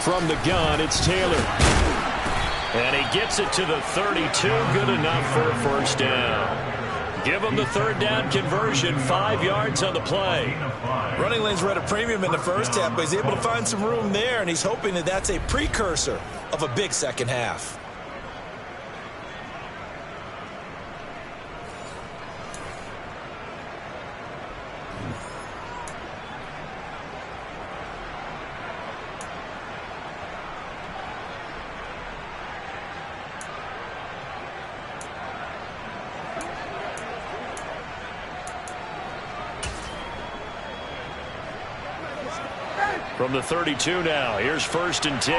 From the gun, it's Taylor. And he gets it to the 32. Good enough for a first down. Give him the third down conversion, 5 yards on the play. Running lanes were at a premium in the first half, but he's able to find some room there, and he's hoping that that's a precursor of a big second half. From the 32 now, here's 1st and 10.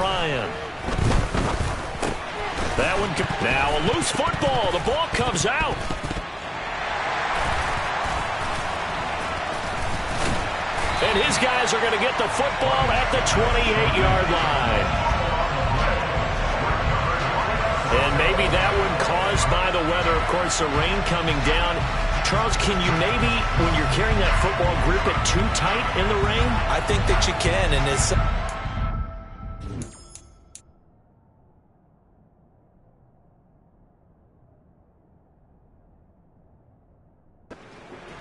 Ryan. That one, now a loose football. The ball comes out. And his guys are going to get the football at the 28-yard line. And maybe that one caused by the weather. Of course, the rain coming down. Charles, can you maybe, when you're carrying that football, grip it too tight in the rain? I think that you can, and it's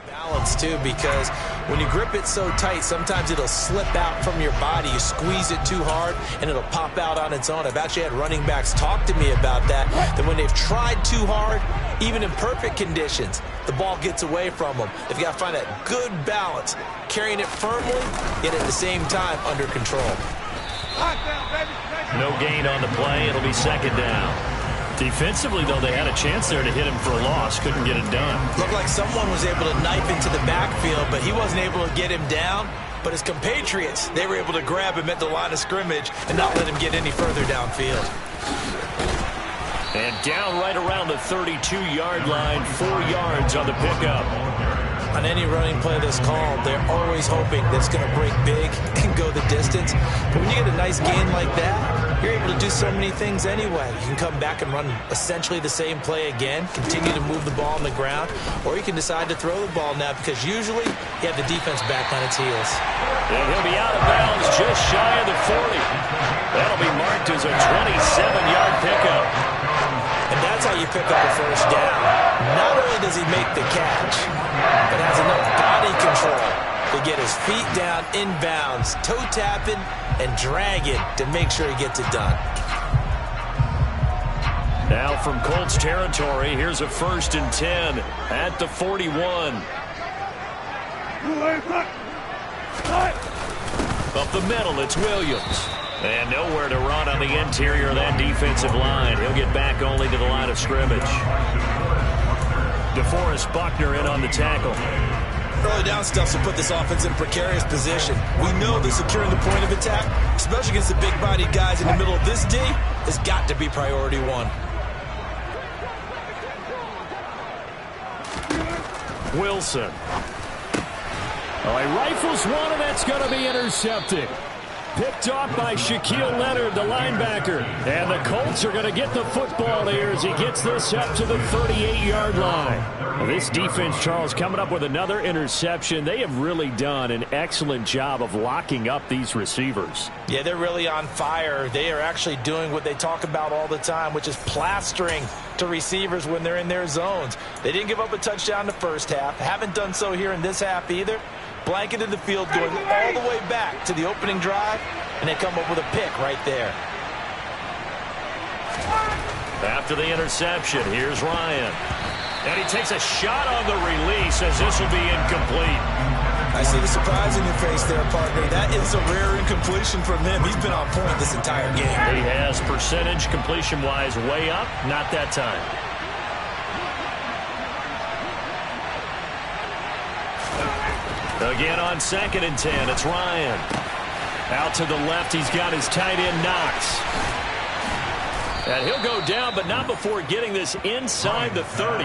balance too, because when you grip it so tight, sometimes it'll slip out from your body. You squeeze it too hard, and it'll pop out on its own. I've actually had running backs talk to me about that when they've tried too hard, even in perfect conditions, the ball gets away from them. They've got to find that good balance, carrying it firmly, yet at the same time under control. No gain on the play. It'll be 2nd down. Defensively, though, they had a chance there to hit him for a loss. Couldn't get it done. Looked like someone was able to knife into the backfield, but he wasn't able to get him down. But his compatriots, they were able to grab him at the line of scrimmage and not let him get any further downfield. And down right around the 32-yard line, 4 yards on the pickup. On any running play that's called, they're always hoping that it's going to break big and go the distance. But when you get a nice gain like that, you're able to do so many things anyway. You can come back and run essentially the same play again, continue to move the ball on the ground, or you can decide to throw the ball now because usually you have the defense back on its heels. And he'll be out of bounds just shy of the 40. That'll be marked as a 27-yard pickup. And that's how you pick up a first down. Not only does he make the catch, but has enough body control to get his feet down inbounds, toe tapping and dragging to make sure he gets it done. Now from Colts territory, here's a 1st and 10 at the 41. Up the middle, it's Williams. And nowhere to run on the interior of that defensive line. He'll get back only to the line of scrimmage. DeForest Buckner in on the tackle. Early down stuff will put this offense in precarious position. We know that securing the point of attack, especially against the big-bodied guys in the middle of this D, has got to be priority one. Wilson. Oh, he rifles one, and that's going to be intercepted. Picked off by Shaquille Leonard, the linebacker. And the Colts are going to get the football here as he gets this up to the 38-yard line. Well, this defense, Charles, coming up with another interception. They have really done an excellent job of locking up these receivers. Yeah, they're really on fire. They are actually doing what they talk about all the time, which is plastering to receivers when they're in their zones. They didn't give up a touchdown in the first half. Haven't done so here in this half either. Blanketed the field going all the way back to the opening drive, and they come up with a pick right there. After the interception, here's Ryan. And he takes a shot on the release as this will be incomplete. I see the surprise in your face there, partner. That is a rare incompletion from him. He's been on point this entire game. He has percentage completion-wise way up. Not that time. Again on 2nd and 10, it's Ryan. Out to the left, he's got his tight end Knox. And he'll go down, but not before getting this inside the 30.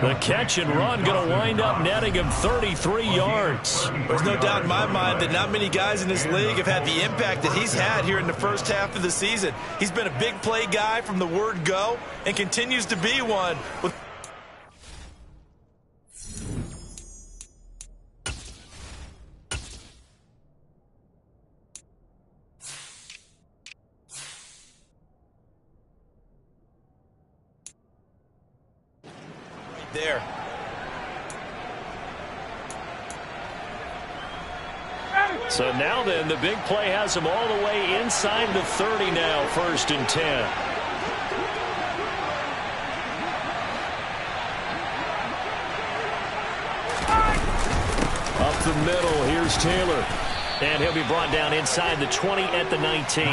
The catch and run going to wind up netting him 33 yards. There's no doubt in my mind that not many guys in this league have had the impact that he's had here in the first half of the season. He's been a big play guy from the word go and continues to be one. there. So now then, the big play has him all the way inside the 30 now, 1st and 10. Up the middle, here's Taylor. And he'll be brought down inside the 20 at the 19.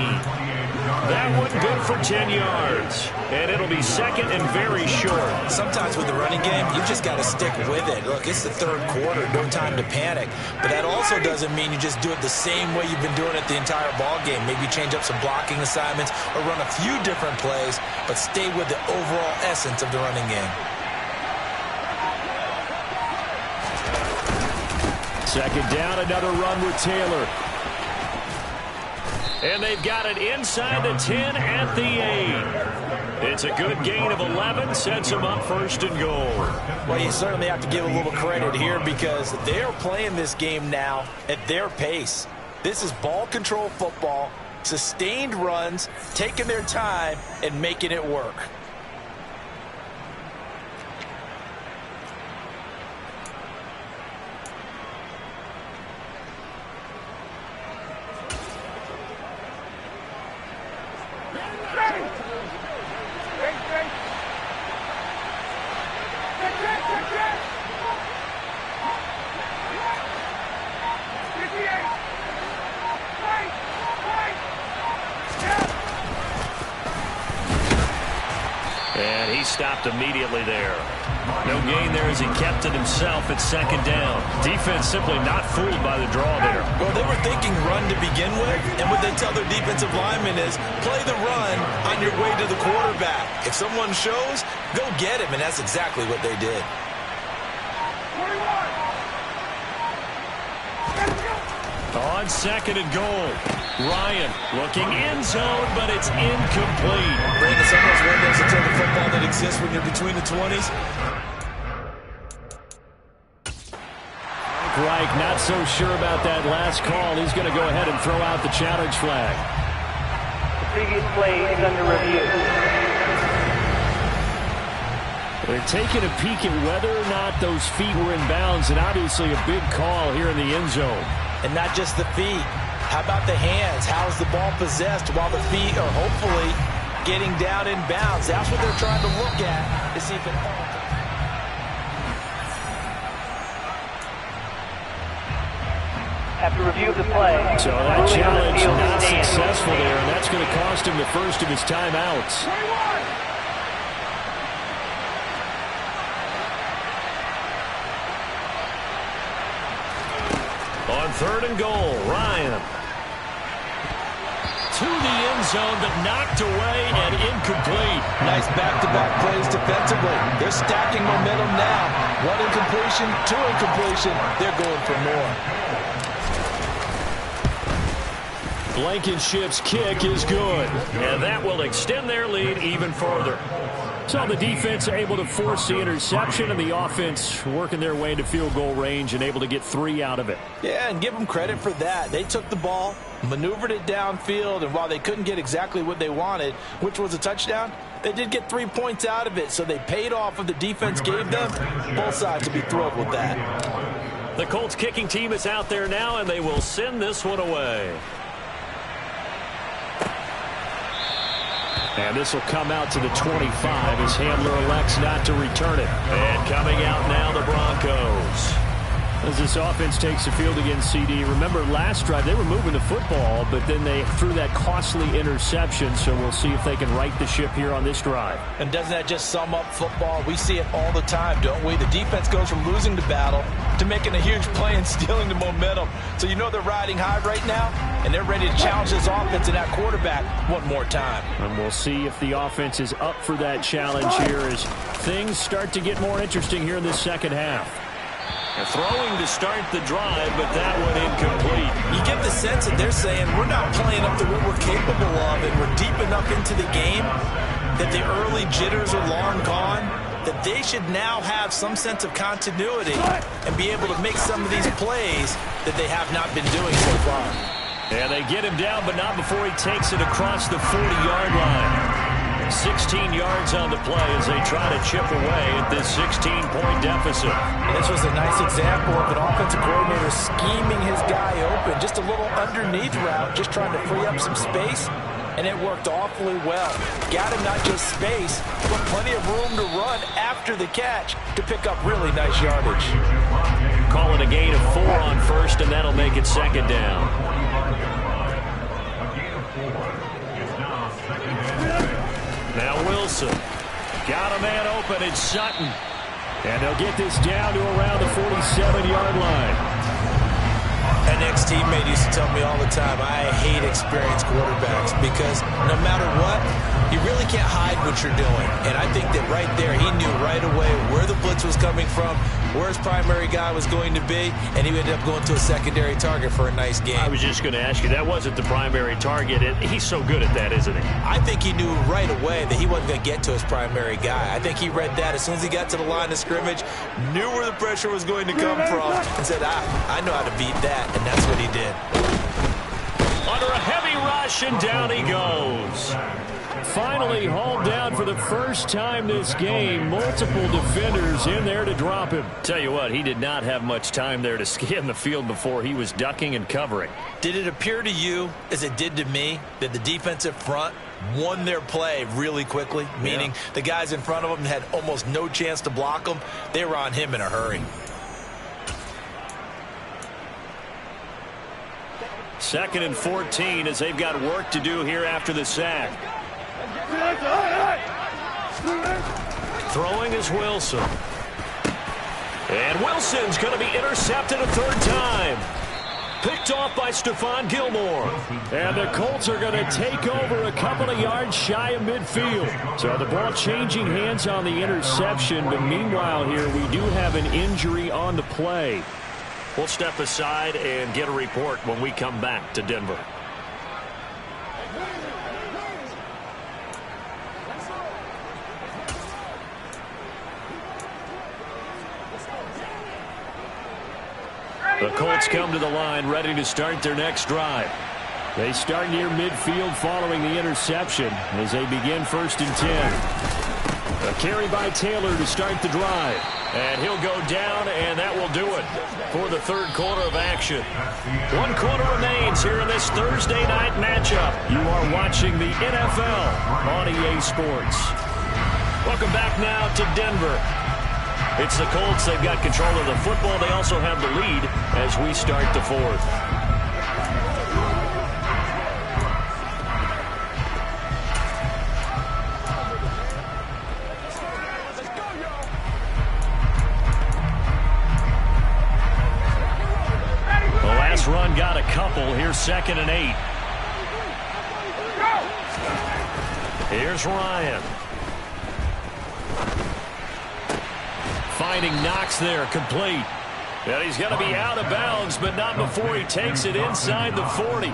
That one good for 10 yards. And it'll be 2nd and very short. Sometimes with the running game, you just got to stick with it. Look, it's the 3rd quarter, no time to panic. But that also doesn't mean you just do it the same way you've been doing it the entire ball game. Maybe change up some blocking assignments or run a few different plays, but stay with the overall essence of the running game. 2nd down, another run with Taylor. And they've got it inside the 10 at the 8. It's a good gain of 11, sets them up 1st and goal. Well, you certainly have to give a little credit here because they are playing this game now at their pace. This is ball control football, sustained runs, taking their time, and making it work. Stopped immediately there. No gain there as he kept it himself at 2nd down. Defense simply not fooled by the draw there. Well, they were thinking run to begin with, and what they tell their defensive linemen is play the run on your way to the quarterback. If someone shows, go get him, and that's exactly what they did. 21. On 2nd and goal. Ryan looking end zone, but it's incomplete. Brandon, some of those windows until the football that exists when you're between the 20s. Reich not so sure about that last call. He's going to go ahead and throw out the challenge flag. The previous play is under review. They're taking a peek at whether or not those feet were in bounds, and obviously a big call here in the end zone. And not just the feet. How about the hands? How's the ball possessed while the feet are hopefully getting down in bounds? That's what they're trying to look at to see if it falls. After review of the play. So that challenge not successful there, and that's going to cost him the first of his timeouts. On 3rd and goal, Ryan. To the end zone, but knocked away and incomplete. Nice back-to-back plays defensively. They're stacking momentum now. 1 incompletion, 2 incompletion. They're going for more. Blankenship's kick is good. And that will extend their lead even further. So the defense able to force the interception, and the offense working their way into field goal range and able to get 3 out of it. Yeah, and give them credit for that. They took the ball, maneuvered it downfield, and while they couldn't get exactly what they wanted, which was a touchdown, they did get 3 points out of it, so they paid off what the defense gave them. Both sides will be thrilled with that. The Colts kicking team is out there now, and they will send this one away. And this will come out to the 25 as Handler elects not to return it. And coming out now, the Broncos. As this offense takes the field against CD. Remember, last drive, they were moving the football, but then they threw that costly interception, so we'll see if they can right the ship here on this drive. And doesn't that just sum up football? We see it all the time, don't we? The defense goes from losing the battle to making a huge play and stealing the momentum. So you know they're riding high right now, and they're ready to challenge this offense and that quarterback one more time. And we'll see if the offense is up for that challenge here as things start to get more interesting here in this second half. And throwing to start the drive, but that one incomplete. You get the sense that they're saying we're not playing up to what we're capable of, and we're deep enough into the game that the early jitters are long gone, that they should now have some sense of continuity and be able to make some of these plays that they have not been doing so far. And they get him down, but not before he takes it across the 40-yard line. 16 yards on the play as they try to chip away at this 16-point deficit. This was a nice example of an offensive coordinator scheming his guy open. Just a little underneath route, just trying to free up some space, and it worked awfully well. Got him not just space, but plenty of room to run after the catch to pick up really nice yardage. Call it a gain of 4 on first, and that'll make it second down. Now Wilson. Got a man open. It's Sutton. And they'll get this down to around the 47-yard line. An ex-teammate used to tell me all the time, I hate experienced quarterbacks because no matter what, you really can't hide what you're doing. And I think that right there, he knew right away where the blitz was coming from, where his primary guy was going to be, and he ended up going to a secondary target for a nice game. I was just going to ask you, that wasn't the primary target. He's so good at that, isn't he? I think he knew right away that he wasn't going to get to his primary guy. I think he read that as soon as he got to the line of scrimmage, knew where the pressure was going to come from, and said, I know how to beat that, and that's what he did. Under a heavy rush, and down he goes. Finally hauled down for the first time this game. Multiple defenders in there to drop him. Tell you what, he did not have much time there to scan the field before he was ducking and covering. Did it appear to you, as it did to me, that the defensive front won their play really quickly? Meaning the guys in front of them had almost no chance to block him. They were on him in a hurry. Second and 14 as they've got work to do here after the sack. Throwing is Wilson. And Wilson's going to be intercepted a third time. Picked off by Stephon Gilmore. And the Colts are going to take over a couple of yards shy of midfield. So the ball changing hands on the interception. But meanwhile here, we do have an injury on the play. We'll step aside and get a report when we come back to Denver. The Colts come to the line ready to start their next drive. They start near midfield following the interception as they begin 1st and 10. A carry by Taylor to start the drive. And he'll go down, and that will do it for the third quarter of action. 1 quarter remains here in this Thursday night matchup. You are watching the NFL on EA Sports. Welcome back now to Denver. It's the Colts. They've got control of the football. They also have the lead as we start the fourth. The last run got a couple. Here's 2nd and 8. Here's Ryan. Finding Knox there, complete. And he's going to be out of bounds, but not before he takes it inside the 40.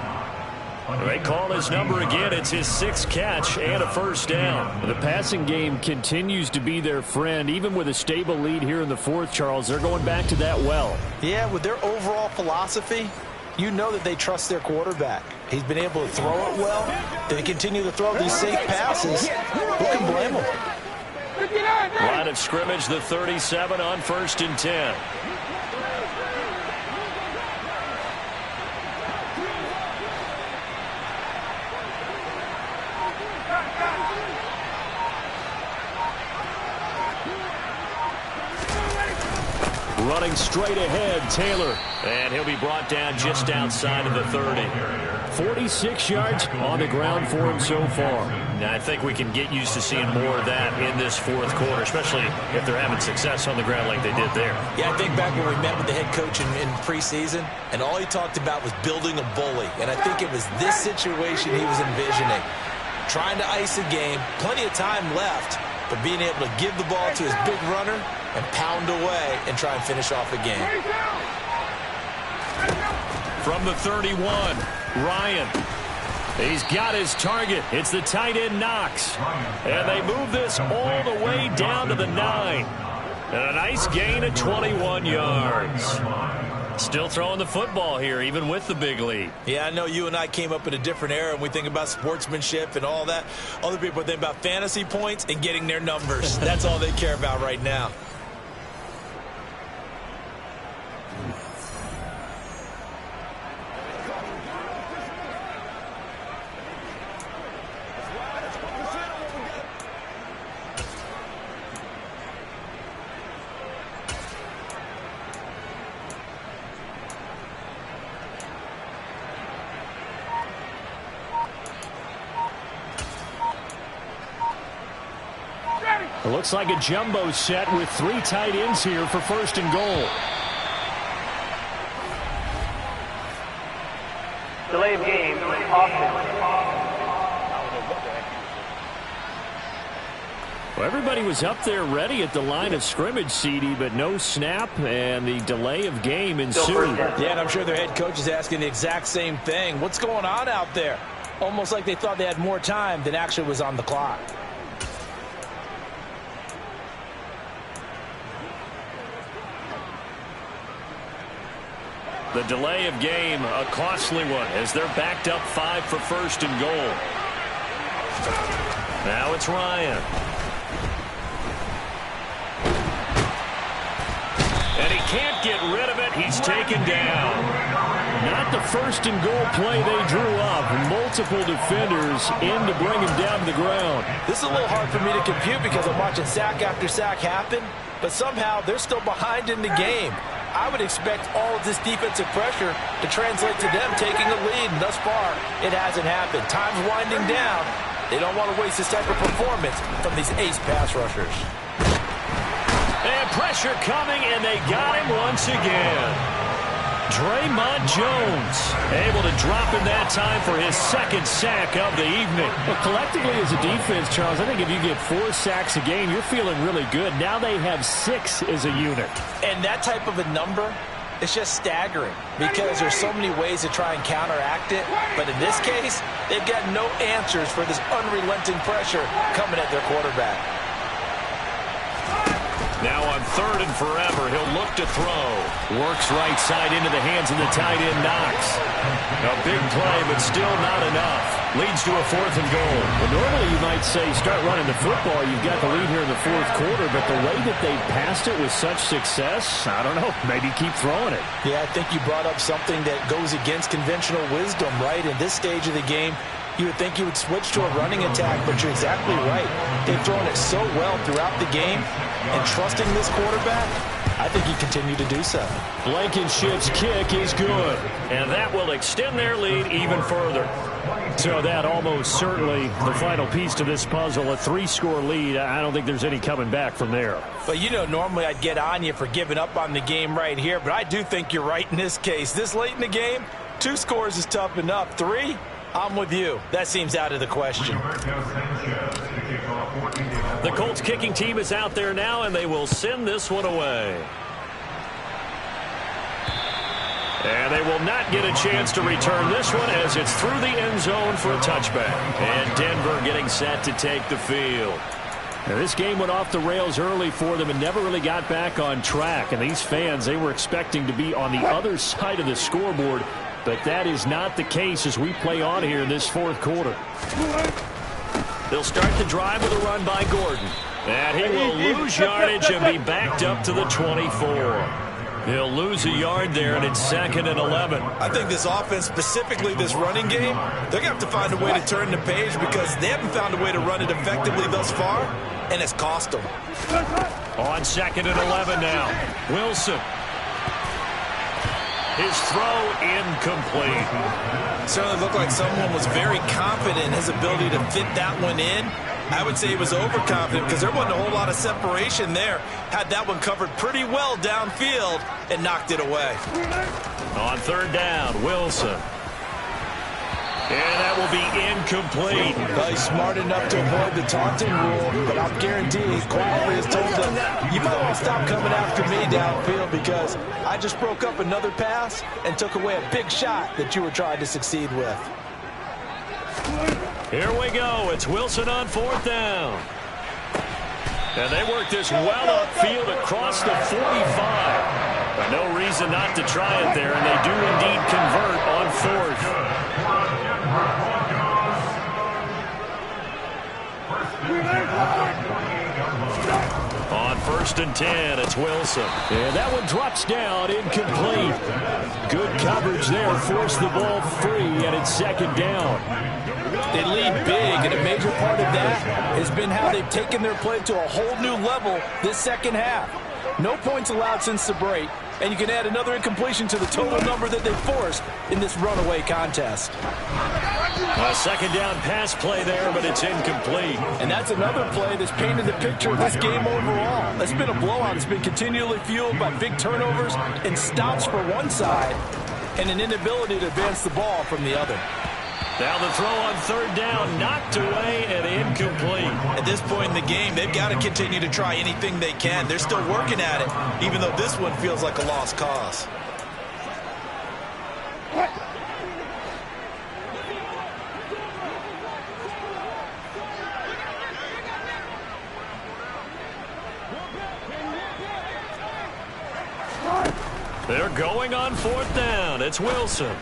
They call his number again. It's his 6th catch and a first down. The passing game continues to be their friend. Even with a stable lead here in the fourth, Charles, they're going back to that well. Yeah, with their overall philosophy, you know that they trust their quarterback. He's been able to throw it well. They continue to throw these safe passes. Who can blame them? Line of scrimmage, the 37 on 1st and 10. Running straight ahead, Taylor. And he'll be brought down just outside of the 30. 46 yards on the ground for him so far. Now, I think we can get used to seeing more of that in this fourth quarter, especially if they're having success on the ground like they did there. Yeah, I think back when we met with the head coach in preseason, and all he talked about was building a bully. And I think it was this situation he was envisioning. Trying to ice a game, plenty of time left, but being able to give the ball to his big runner and pound away and try and finish off the game. From the 31, Ryan. He's got his target. It's the tight end Knox. And they move this all the way down to the 9. And a nice gain of 21 yards. Still throwing the football here, even with the big lead. Yeah, I know you and I came up in a different era, and we think about sportsmanship and all that. Other people think about fantasy points and getting their numbers. That's all they care about right now. It looks like a jumbo set with 3 tight ends here for 1st and goal. Delay of game, offense. Well, everybody was up there ready at the line of scrimmage, CD, but no snap, and the delay of game ensued. Yeah, and I'm sure their head coach is asking the exact same thing. What's going on out there? Almost like they thought they had more time than actually was on the clock. The delay of game, a costly one, as they're backed up 5 for 1st and goal. Now it's Ryan. And he can't get rid of it. He's taken down. Not the 1st and goal play they drew up. Multiple defenders in to bring him down to the ground. This is a little hard for me to compute because I'm watching sack after sack happen, but somehow they're still behind in the game. I would expect all of this defensive pressure to translate to them taking a lead, and thus far, it hasn't happened. Time's winding down. They don't want to waste this type of performance from these ace pass rushers. And pressure coming, and they got him once again. Draymond Jones able to drop in that time for his 2nd sack of the evening. Well, collectively as a defense, Charles, I think if you get 4 sacks a game, you're feeling really good. Now they have 6 as a unit. And that type of a number is just staggering because there's so many ways to try and counteract it. But in this case, they've got no answers for this unrelenting pressure coming at their quarterback. Now on 3rd and forever, he'll look to throw. Works right side into the hands of the tight end, Knox. A big play, but still not enough. Leads to a 4th and goal. Well, normally you might say start running the football. You've got the lead here in the 4th quarter, but the way that they passed it with such success, I don't know, maybe keep throwing it. Yeah, I think you brought up something that goes against conventional wisdom, right? In this stage of the game, you would think you would switch to a running attack, but you're exactly right. They've thrown it so well throughout the game, and trusting this quarterback, I think he continued to do so. Blankenship's kick is good. And that will extend their lead even further. So that almost certainly the final piece to this puzzle, a 3-score lead. I don't think there's any coming back from there. But you know, normally I'd get on you for giving up on the game right here, but I do think you're right in this case. This late in the game, 2 scores is tough enough. 3, I'm with you. That seems out of the question. The Colts kicking team is out there now, and they will send this one away. And they will not get a chance to return this one as it's through the end zone for a touchback. And Denver getting set to take the field. Now, this game went off the rails early for them and never really got back on track. And these fans, they were expecting to be on the other side of the scoreboard. But that is not the case as we play on here in this 4th quarter. They'll start the drive with a run by Gordon. And he will lose yardage and be backed up to the 24. He'll lose a yard there, and it's 2nd and 11. I think this offense, specifically this running game, they're going to have to find a way to turn the page because they haven't found a way to run it effectively thus far, and it's cost them. On 2nd and 11 now. Wilson. His throw incomplete. Certainly looked like someone was very confident in his ability to fit that one in. I would say he was overconfident because there wasn't a whole lot of separation there. Had that one covered pretty well downfield and knocked it away. On 3rd down, Wilson. And that will be incomplete. Well, he's smart enough to avoid the taunting rule, but I'll guarantee he quietly has told them, you might want to stop coming after me downfield because I just broke up another pass and took away a big shot that you were trying to succeed with. Here we go. It's Wilson on 4th down. And they work this well upfield across the 45. No reason not to try it there, and they do indeed convert on 4th. On 1st and 10, it's Wilson. And that one drops down, incomplete. Good coverage there, forced the ball free, and it's 2nd down. They lead big, and a major part of that has been how they've taken their play to a whole new level this second half. No points allowed since the break, and you can add another incompletion to the total number that they forced in this runaway contest. A 2nd down pass play there, but it's incomplete. And that's another play that's painted the picture of this game overall. It's been a blowout. It's been continually fueled by big turnovers and stops for one side and an inability to advance the ball from the other. Now the throw on 3rd down, knocked away and incomplete. At this point in the game, they've got to continue to try anything they can. They're still working at it, even though this one feels like a lost cause. They're going on 4th down. It's Wilson.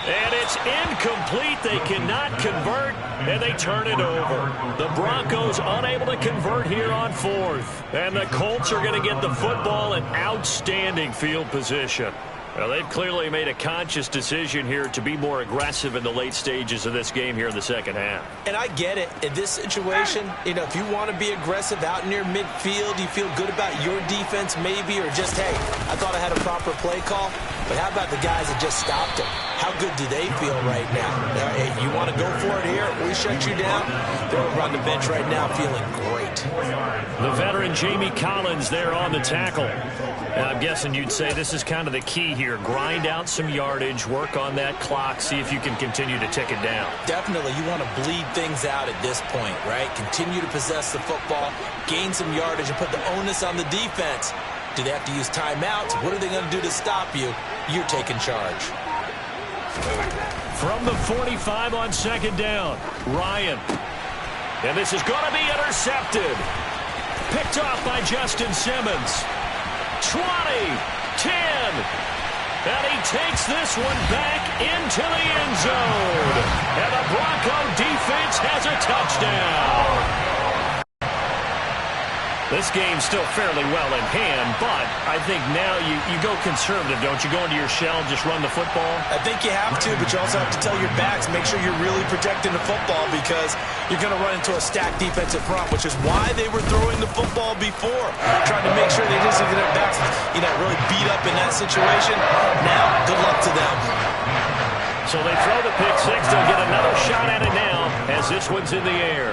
And it's incomplete. They cannot convert, and they turn it over. The Broncos unable to convert here on 4th. And the Colts are going to get the football in outstanding field position. Well, they've clearly made a conscious decision here to be more aggressive in the late stages of this game here in the second half. And I get it. In this situation, you know, if you want to be aggressive out near midfield, you feel good about your defense maybe, or just, hey, I thought I had a proper play call. But how about the guys that just stopped him? How good do they feel right now? Hey, you want to go for it here? We shut you down? They're over on the bench right now feeling great. The veteran Jamie Collins there on the tackle. And I'm guessing you'd say this is kind of the key here. Grind out some yardage, work on that clock, see if you can continue to tick it down. Definitely. You want to bleed things out at this point, right? Continue to possess the football, gain some yardage, and put the onus on the defense. Do they have to use timeouts? What are they going to do to stop you? You're taking charge. From the 45 on 2nd down, Ryan. And this is going to be intercepted. Picked off by Justin Simmons. 20, 10, and he takes this one back into the end zone. And the Bronco defense has a touchdown. This game's still fairly well in hand, but I think now you go conservative, don't you? Go into your shell, just run the football? I think you have to, but you also have to tell your backs, make sure you're really protecting the football because you're going to run into a stacked defensive front, which is why they were throwing the football before, trying to make sure they didn't get their backs, really beat up in that situation. Now, good luck to them. So they throw the pick six. They'll get another shot at it now as this one's in the air.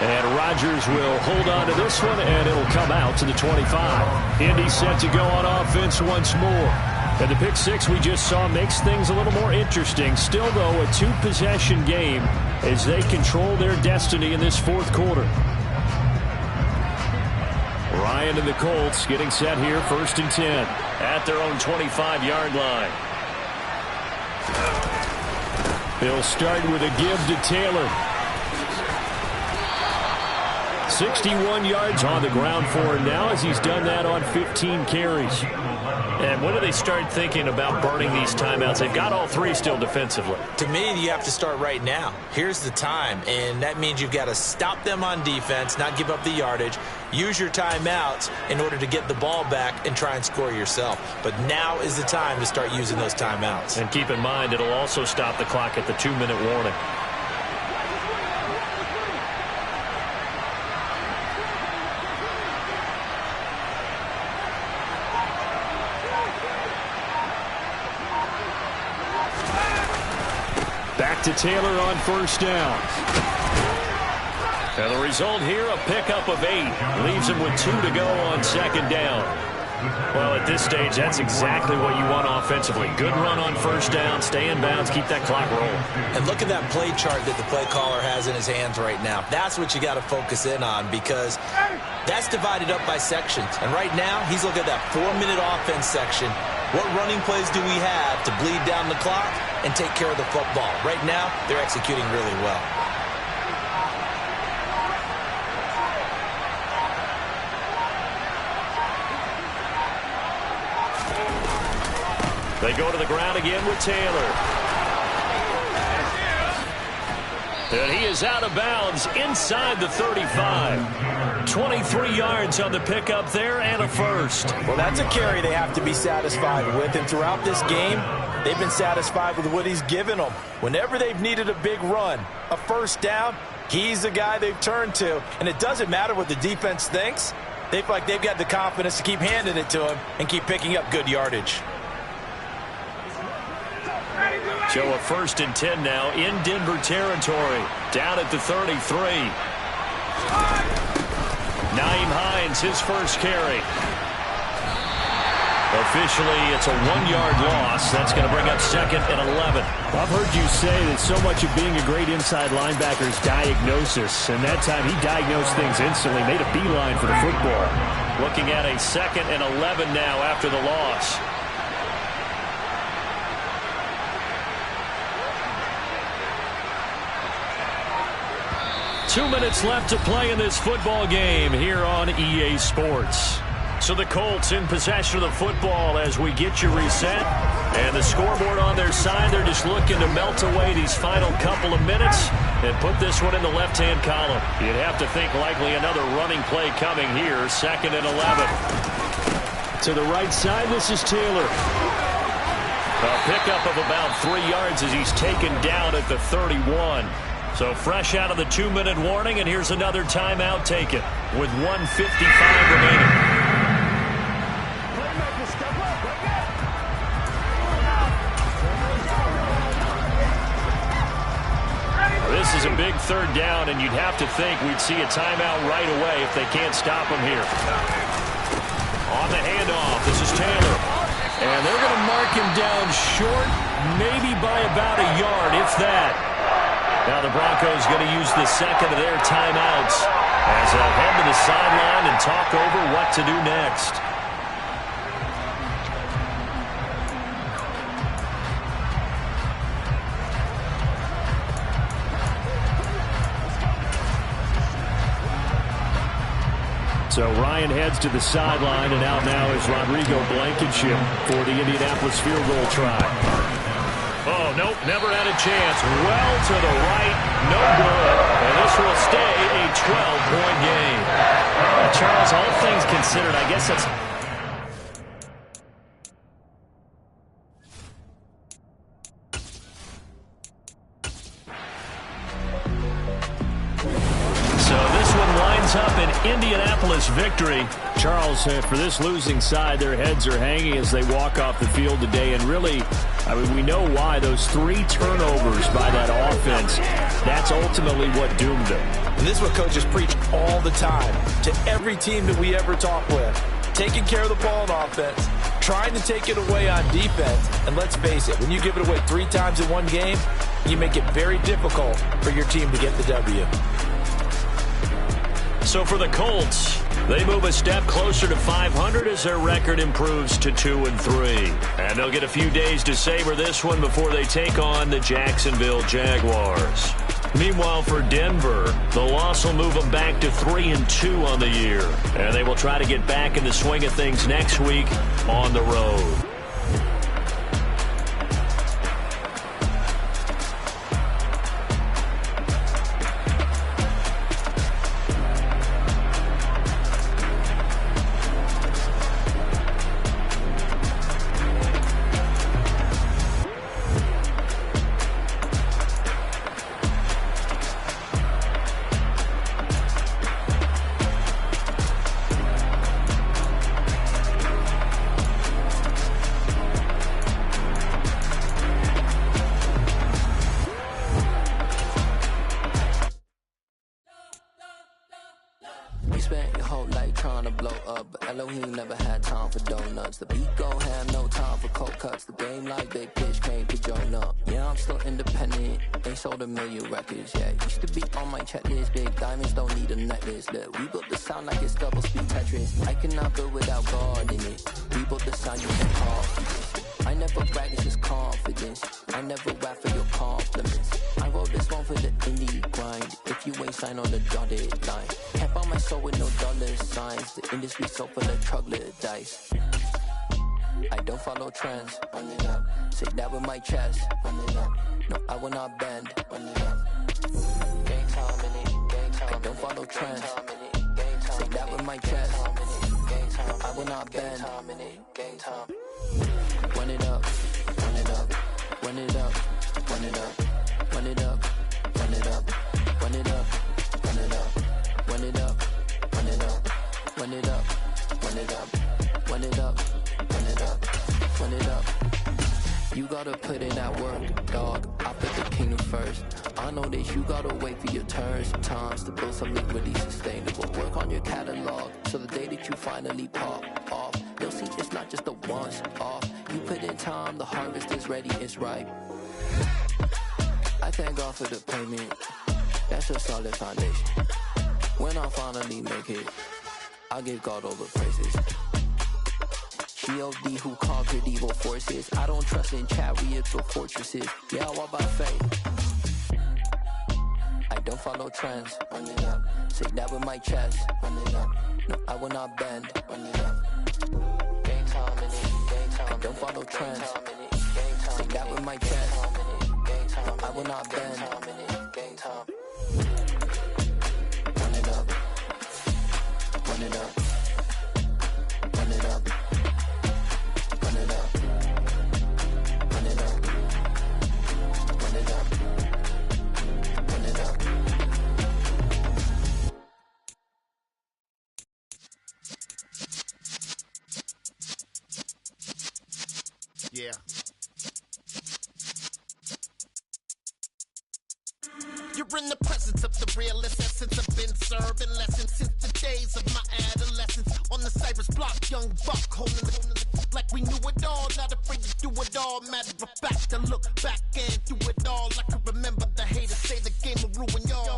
And Rodgers will hold on to this one, and it'll come out to the 25. Indy set to go on offense once more. And the pick six we just saw makes things a little more interesting. Still, though, a two-possession game as they control their destiny in this fourth quarter. Ryan and the Colts getting set here, 1st and 10 at their own 25-yard line. They'll start with a give to Taylor. 61 yards on the ground for him now as he's done that on 15 carries. And when do they start thinking about burning these timeouts? They've got all three still defensively. To me, you have to start right now. Here's the time, and that means you've got to stop them on defense, not give up the yardage, use your timeouts in order to get the ball back and try and score yourself. But now is the time to start using those timeouts. And keep in mind, it'll also stop the clock at the 2-minute warning. To Taylor on 1st down. And the result here, a pickup of 8. Leaves him with 2 to go on 2nd down. Well, at this stage, that's exactly what you want offensively. Good run on 1st down, stay in bounds, keep that clock rolling. And look at that play chart that the play caller has in his hands right now. That's what you got to focus in on because that's divided up by sections. And right now, he's looking at that 4-minute offense section. What running plays do we have to bleed down the clock and take care of the football? Right now, they're executing really well. They go to the ground again with Taylor. And he is out of bounds inside the 35. 23 yards on the pickup there and a first. Well, that's a carry they have to be satisfied with. And throughout this game, they've been satisfied with what he's given them. Whenever they've needed a big run, a first down, he's the guy they've turned to. And it doesn't matter what the defense thinks. They feel like they've got the confidence to keep handing it to him and keep picking up good yardage. So a 1st and 10 now in Denver territory. Down at the 33. Naeem Hines, his first carry. Officially, it's a 1-yard loss. That's going to bring up 2nd and 11. I've heard you say that so much of being a great inside linebacker is diagnosis. And that time he diagnosed things instantly, made a beeline for the football. Looking at a 2nd and 11 now after the loss. Two minutes left to play in this football game here on EA Sports. So the Colts in possession of the football as we get you reset. And the scoreboard on their side, they're just looking to melt away these final couple of minutes and put this one in the left-hand column. You'd have to think likely another running play coming here, 2nd and 11. To the right side, this is Taylor. A pickup of about 3 yards as he's taken down at the 31. So fresh out of the 2-minute warning, and here's another timeout taken with 1:55 remaining. This is a big 3rd down, and you'd have to think we'd see a timeout right away if they can't stop him here. On the handoff, this is Taylor. And they're going to mark him down short, maybe by about a yard, if that. Now the Broncos going to use the 2nd of their timeouts as they'll head to the sideline and talk over what to do next. So Ryan heads to the sideline, and out now is Rodrigo Blankenship for the Indianapolis field goal try. Oh, nope, never had a chance. Well to the right, no good. And this will stay a 12-point game. Charles, all things considered, I guess that's... So this one winds up an Indianapolis victory. Charles, for this losing side, their heads are hanging as they walk off the field today. And really, I mean, we know why. Those 3 turnovers by that offense, that's ultimately what doomed them. And this is what coaches preach all the time to every team that we ever talk with. Taking care of the ball on offense, trying to take it away on defense. And let's face it, when you give it away 3 times in one game, you make it very difficult for your team to get the W. So for the Colts, they move a step closer to 500 as their record improves to 2-3. And they'll get a few days to savor this one before they take on the Jacksonville Jaguars. Meanwhile, for Denver, the loss will move them back to 3-2 on the year. And they will try to get back in the swing of things next week on the road. Spent your whole life trying to blow up, but Elohim never had time for donuts. The beat gon' have no time for cold cuts. The game like big pitch came to join up. Yeah, I'm still independent. They sold 1 million records. Yeah, used to be on my checklist. Big diamonds don't need a necklace. Look, we built the sound like it's double speed Tetris. I cannot build without God in it. We built the sound you can call. I never brag, it's just confidence. I never rap for your compliments. I wrote this one for the indie grind. If you ain't signed on the dotted line, can't buy my soul with no dollar signs. The industry so full of troglodytes. I don't follow trends. Run it up. Say that with my chest. Run it up. No, I will not bend. Run it up. Game time in it. Game time. I don't follow trends. Say that with my chest. No, I will not bend. Game time. Run it up. Run it up. Run it up. Run it up. Run it up. Run it up. Run it up. Run it up. Run it up. Run it up. Run it up. Run it up. Run it up. Run it up. Run it up. You gotta put in that work, dog. I put the kingdom first. I know that you gotta wait for your turn sometimes to build something really sustainable. Work on your catalog, so the day that you finally pop off, you'll see it's not just a once off. You put in time, the harvest is ready, it's ripe. I thank God for the payment. That's a solid foundation. When I finally make it, I'll give God all the praises. G.O.D. who conquered evil forces. I don't trust in chariots or fortresses. Yeah, I walk by faith. I don't follow trends. Run it up. Say that with my chest. Run it up. No, I will not bend. Run it up. Game time in it. Game time. I don't follow trends. Say that with my chest. No, I will not bend. Game time. Run it up. Run it up. Run it up. Run it up. Run it up. Run it up. Run it up. Yeah. You're in the presence of the realest essence. I've been serving lessons since the days of my adolescence. On the Cypress block, young buck holding the like we knew it all. Not afraid to do it all. Matter of fact, to look back and do it all. I can remember the haters say the game will ruin y'all.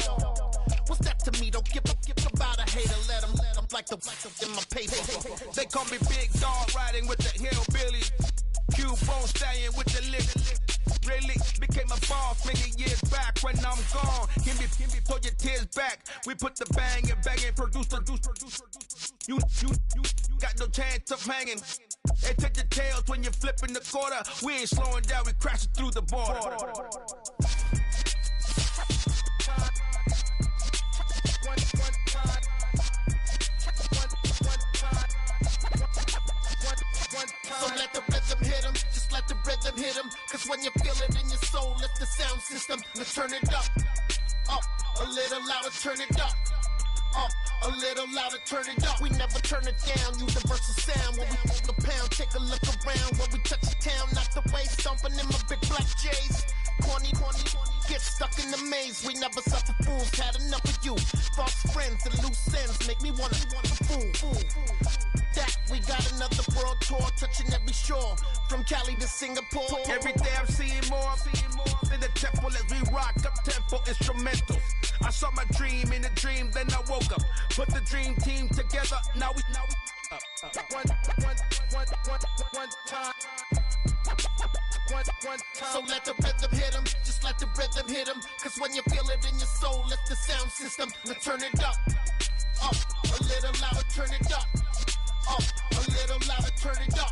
What's that to me? Don't give about a hater. Let them like the in my paper. They call me Big Dog, riding with the hillbilly. Q-Bone stallion with the lip. Really became a boss many years back. When I'm gone, give me pull your tears back. We put the bang and produce. You got no chance of hanging. They take your tails when you're flipping the quarter. We ain't slowing down, we crashing through the border. So let the rhythm hit him, just let the rhythm hit him. Cause when you feel it in your soul, lift the sound system. Let's turn it up, a little louder, turn it up, a little louder, turn it up. We never turn it down, universal sound. When we move the pound, take a look around. When we touch the town, not the way, stomping in my big black J's. Corny, get stuck in the maze. We never suffer fools, had enough of you. False friends and loose ends make me wanna fool. That we got another world tour, touching every shore, from Cali to Singapore. Every day I'm seeing more in the temple as we rock up tempo instrumentals. I saw my dream in a dream, then I woke up. Put the dream team together, now we one time. So let the rhythm hit him, just let the rhythm hit him. Cause when you feel it in your soul, lift the sound system. Let's turn it up, a little louder, turn it up, a little louder, turn it up.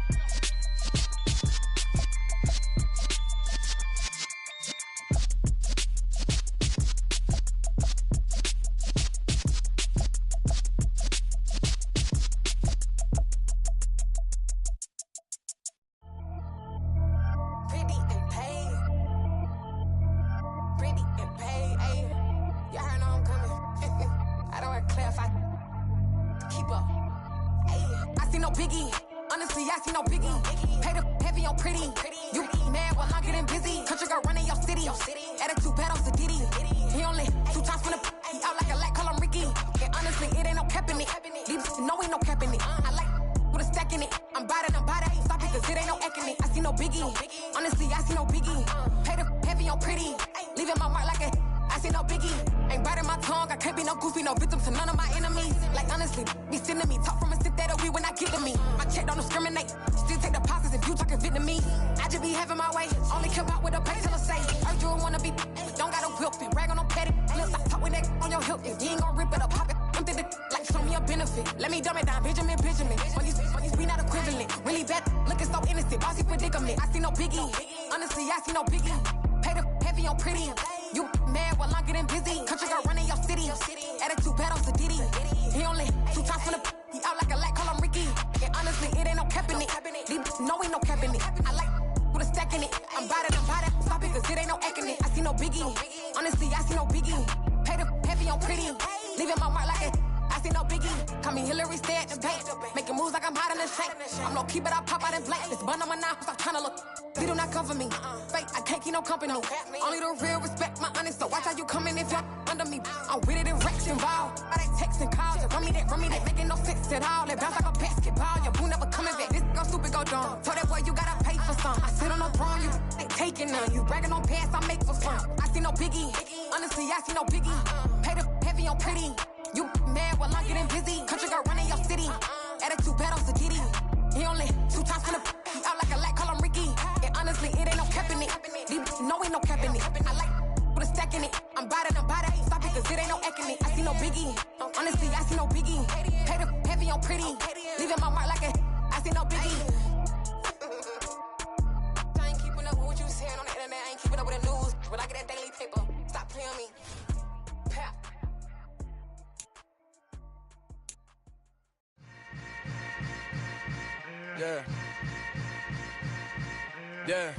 Let me dumb it down, Benjamin. When these not equivalent. Really bad, looking so innocent. Bossy predicament. I see no biggie. Honestly, I see no biggie. Pay the heavy on pretty. You mad while I'm getting busy. Country girl running your city. Attitude bad on Diddy. He only 2 times from the. He out like a light, call him Ricky. And honestly, it ain't no cap in it. No, ain't no cap in it. I like with a stack in it. I'm bout it. Stop it, cause it ain't no acting it. I see no biggie. Honestly, I see no biggie. Pay the heavy on pretty. Leaving my mark like it. I see no biggie. Call me Hillary, stay at the bank. Making moves like I'm hot in the shank. I'm low key, but I pop out in blank. This bun on my knife, I'm trying to look. They do not cover me. Fake, I can't keep no company. Only the real respect my honest. So watch how you coming if you're under me. I'm with it and Rex involved. I they text and calls. Run me that making no sense at all. They bounce like a basketball. Your boo never coming back. This go stupid, go dumb. Told that boy you gotta pay for some. I sit on the throne, you ain't taking none. You bragging on pants, I make for fun. I see no biggie. Honestly, I see no biggie. Pay the heavy on pretty. You mad while I'm getting busy. Country girl running your city. Attitude bad on Diddy. He only 2 times from the. He out like a light, call him Ricky. And honestly, it ain't no cap in it. No, ain't no cap in it. I like with a stack in it. I'm bout it. Stop it, cause it ain't no acting it. I see no biggie. Honestly, I see no biggie. Pay the heavy on pretty. Leaving my mark like a. I see no biggie. I ain't keeping up with what you saying on the internet. I ain't keeping up with the news. But I get that daily paper. Stop playing me. Pap. Yeah.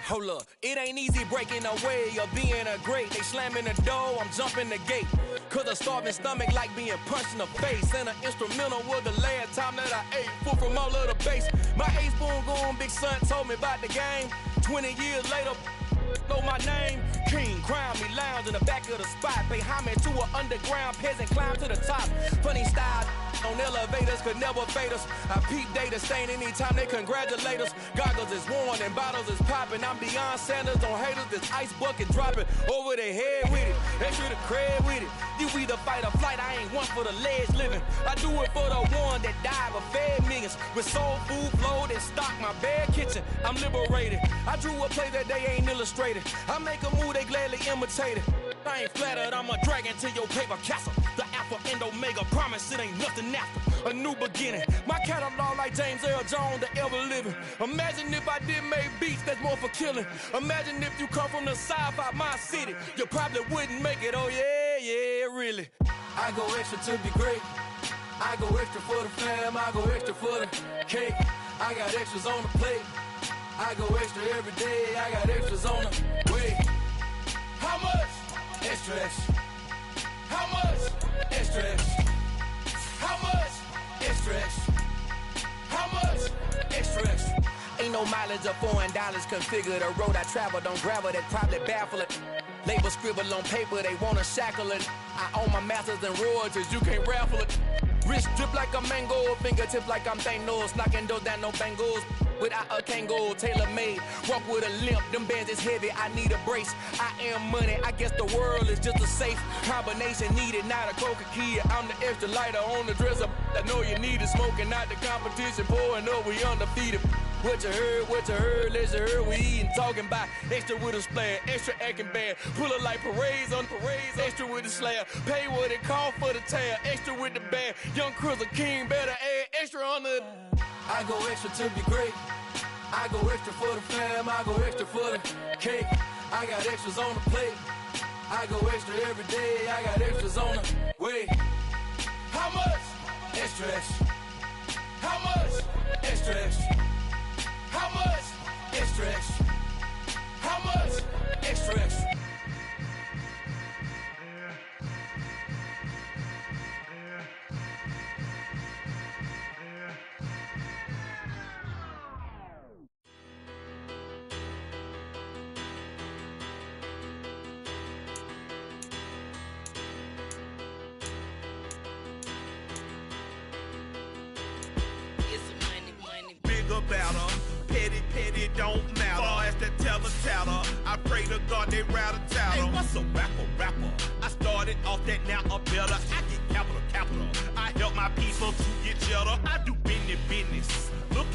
Hold up, it ain't easy breaking away or being a great. They slamming the door, I'm jumping the gate. Cause a starving stomach like being punched in the face. And an instrumental was the last time that I ate. Full from all of the bass. My ace boom going, big son told me about the game. 20 years later, know my name. King, crown me, lounge in the back of the spot. Pay homage to an underground peasant, climb to the top. Funny style on elevators could never fade us. I peep data stain anytime they congratulate us. Goggles is worn and bottles is popping. I'm beyond Sanders on haters, this ice bucket dropping over their head with it. Extra the cred with it. You either fight or flight, I ain't one for the ledge living. I do it for the one that died but fed millions. With soul food flowed and stocked my bare kitchen. I'm liberated. I drew a play that they ain't illustrated. I make a move, they gladly imitate it. I ain't flattered, I'm a dragon to your paper castle. The Alpha and Omega, promise it ain't nothing after. A new beginning. My catalog like James Earl Jones, the ever living. Imagine if I did make beats that's more for killing. Imagine if you come from the sci-fi, my city. You probably wouldn't make it, oh yeah, really. I go extra to be great. I go extra for the fam, I go extra for the cake. I got extras on the plate. I go extra every day, I got extras on the way. How much? Extra, extra. How much? Extra, extra. How much? Extra, extra. How much? Extra, extra. Ain't no mileage of $4 configure the road I travel. Don't gravel that probably baffle it. Label scribble on paper, they wanna shackle it. I own my masters and royalties, you can't raffle it. Wrist drip like a mango, fingertips like I'm Thanos. Knocking doors down, no bangles. Without a Kango, tailor-made. Walk with a limp, them bands is heavy, I need a brace. I am money, I guess the world is just a safe combination needed, not a coca key. I'm the extra lighter on the dresser. I know you need it, smoking out the competition, pouring up, we undefeated. What you heard, let's you heard, we eating, talking about extra with a splash, extra acting bad, pull it like parades on parades, extra with the slab, pay what it cost for the tab, extra with the bag, young Cruiser King, better add extra on the. I go extra to be great, I go extra for the fam, I go extra for the cake, I got extras on the plate, I go extra every day, I got extras on the way. How much? Extra, extra. How much? Extra, extra. How much? Extra, extra. How much? Extra, extra. Better. Petty don't matter. Far as the tatter, I pray to God they rattle tattle. Hey, what's a rapper? I started off that, now I'm better. I get capital. I help my people to get cheddar. I do business. Look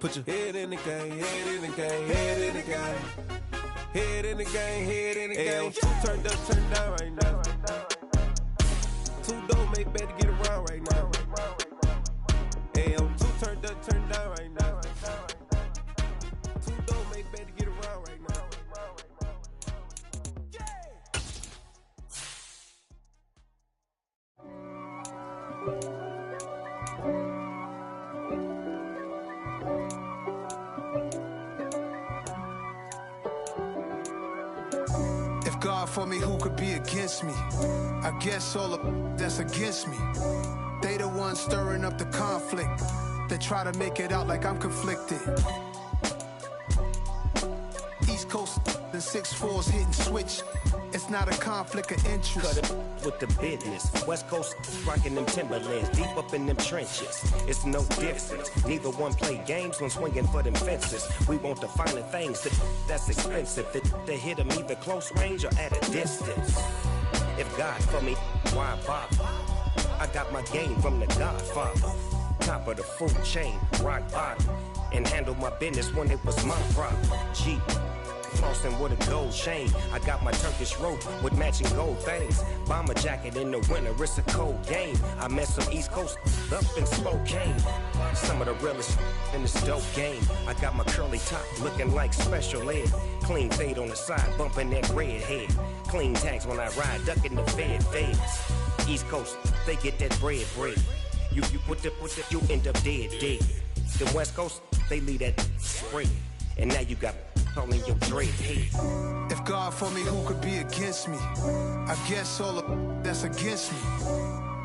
Put your head in the game, head in the game, head in the game. Head in the game, head in the game. Two turned up, turned down right now. Two dope make better get around right now. Hey, two turned up, turned down right now. Two dope make better get around right now. God for me, who could be against me? I guess all of that's against me. They the ones stirring up the conflict. They try to make it out like I'm conflicted. East Coast and 6'4's hitting switch. It's not a conflict of interest. Cut it with the business. West Coast rocking them Timberlands, deep up in them trenches. It's no difference. Neither one play games when swinging for them fences. We want the finer things that's expensive. They hit them either close range or at a distance. If God for me, why bother? I got my game from the Godfather. Top of the food chain, rock bottom. And handle my business when it was my problem. G. Flossing with a gold chain. I got my Turkish rope with matching gold things. Bomber jacket in the winter, it's a cold game. I met some East Coast up in Spokane. Some of the realest in this dope game. I got my curly top looking like special ed. Clean fade on the side, bumping that red head. Clean tags when I ride, ducking the feds. East Coast, they get that bread. You end up dead. The West Coast, they leave that spread. And now you got only your dread head. If God for me, who could be against me? I guess all of that's against me.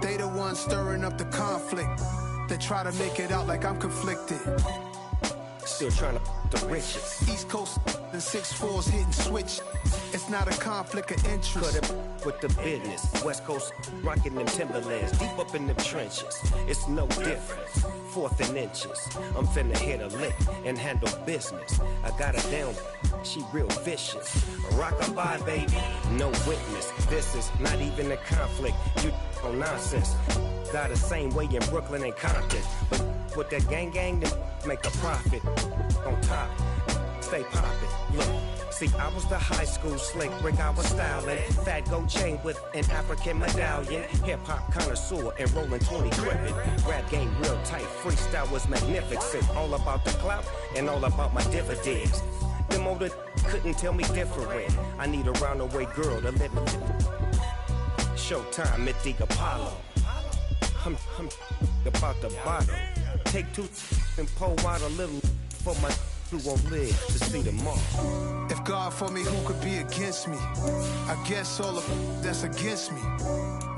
They the ones stirring up the conflict. They try to make it out like I'm conflicted. Still trying to the riches. East Coast and 6'4's hitting switch. It's not a conflict of interest. Cut it with the business. West Coast rocking them Timberlands, deep up in them trenches. It's no difference. 4th and inches. I'm finna hit a lick and handle business. I got her down, she real vicious. Rock-a-bye, baby, no witness. This is not even a conflict. You on nonsense. Got the same way in Brooklyn and Compton. But with that gang, then make a profit. On top, stay poppin'. Look. See, I was the high school slick Rick, I was styling. Fat gold chain with an African medallion. Hip-hop connoisseur and rolling 20 crippin'. Rap game real tight, freestyle was magnificent. All about the clout and all about my dividends. Them older couldn't tell me different. I need a roundaway girl to let me. Showtime at the Apollo. I'm about the bottle. Take 2 and pour out a little for my who won't live to see tomorrow. If God for me, who could be against me? I guess all of that's against me.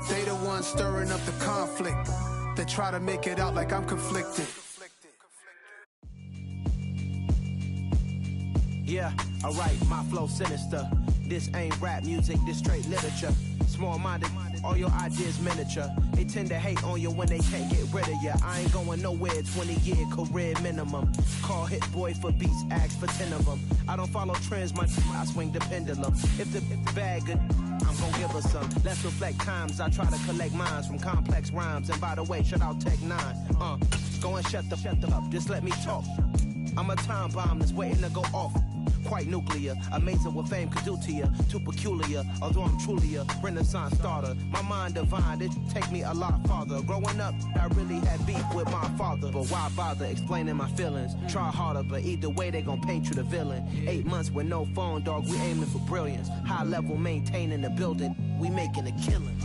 They the ones stirring up the conflict. They try to make it out like I'm conflicted. Yeah, alright, my flow sinister. This ain't rap music, this straight literature. Small-minded, all your ideas miniature. They tend to hate on you when they can't get rid of you. I ain't going nowhere, 20-year career minimum. Call Hit Boy for beats, ask for 10 of them. I don't follow trends, I swing the pendulum. If the bag good, I'm gon' give her some. Let's reflect times, I try to collect minds from complex rhymes. And by the way, shout out Tech 9. Go and shut the up, just let me talk. I'm a time bomb that's waiting to go off. Quite nuclear, amazing what fame could do to you. Too peculiar, although I'm truly a Renaissance starter. My mind divine, it take me a lot farther. Growing up, I really had beef with my father. But why bother explaining my feelings? Try harder, but either way they gon' paint you the villain. 8 months with no phone, dog, we aiming for brilliance. High level maintaining the building, we making a killing.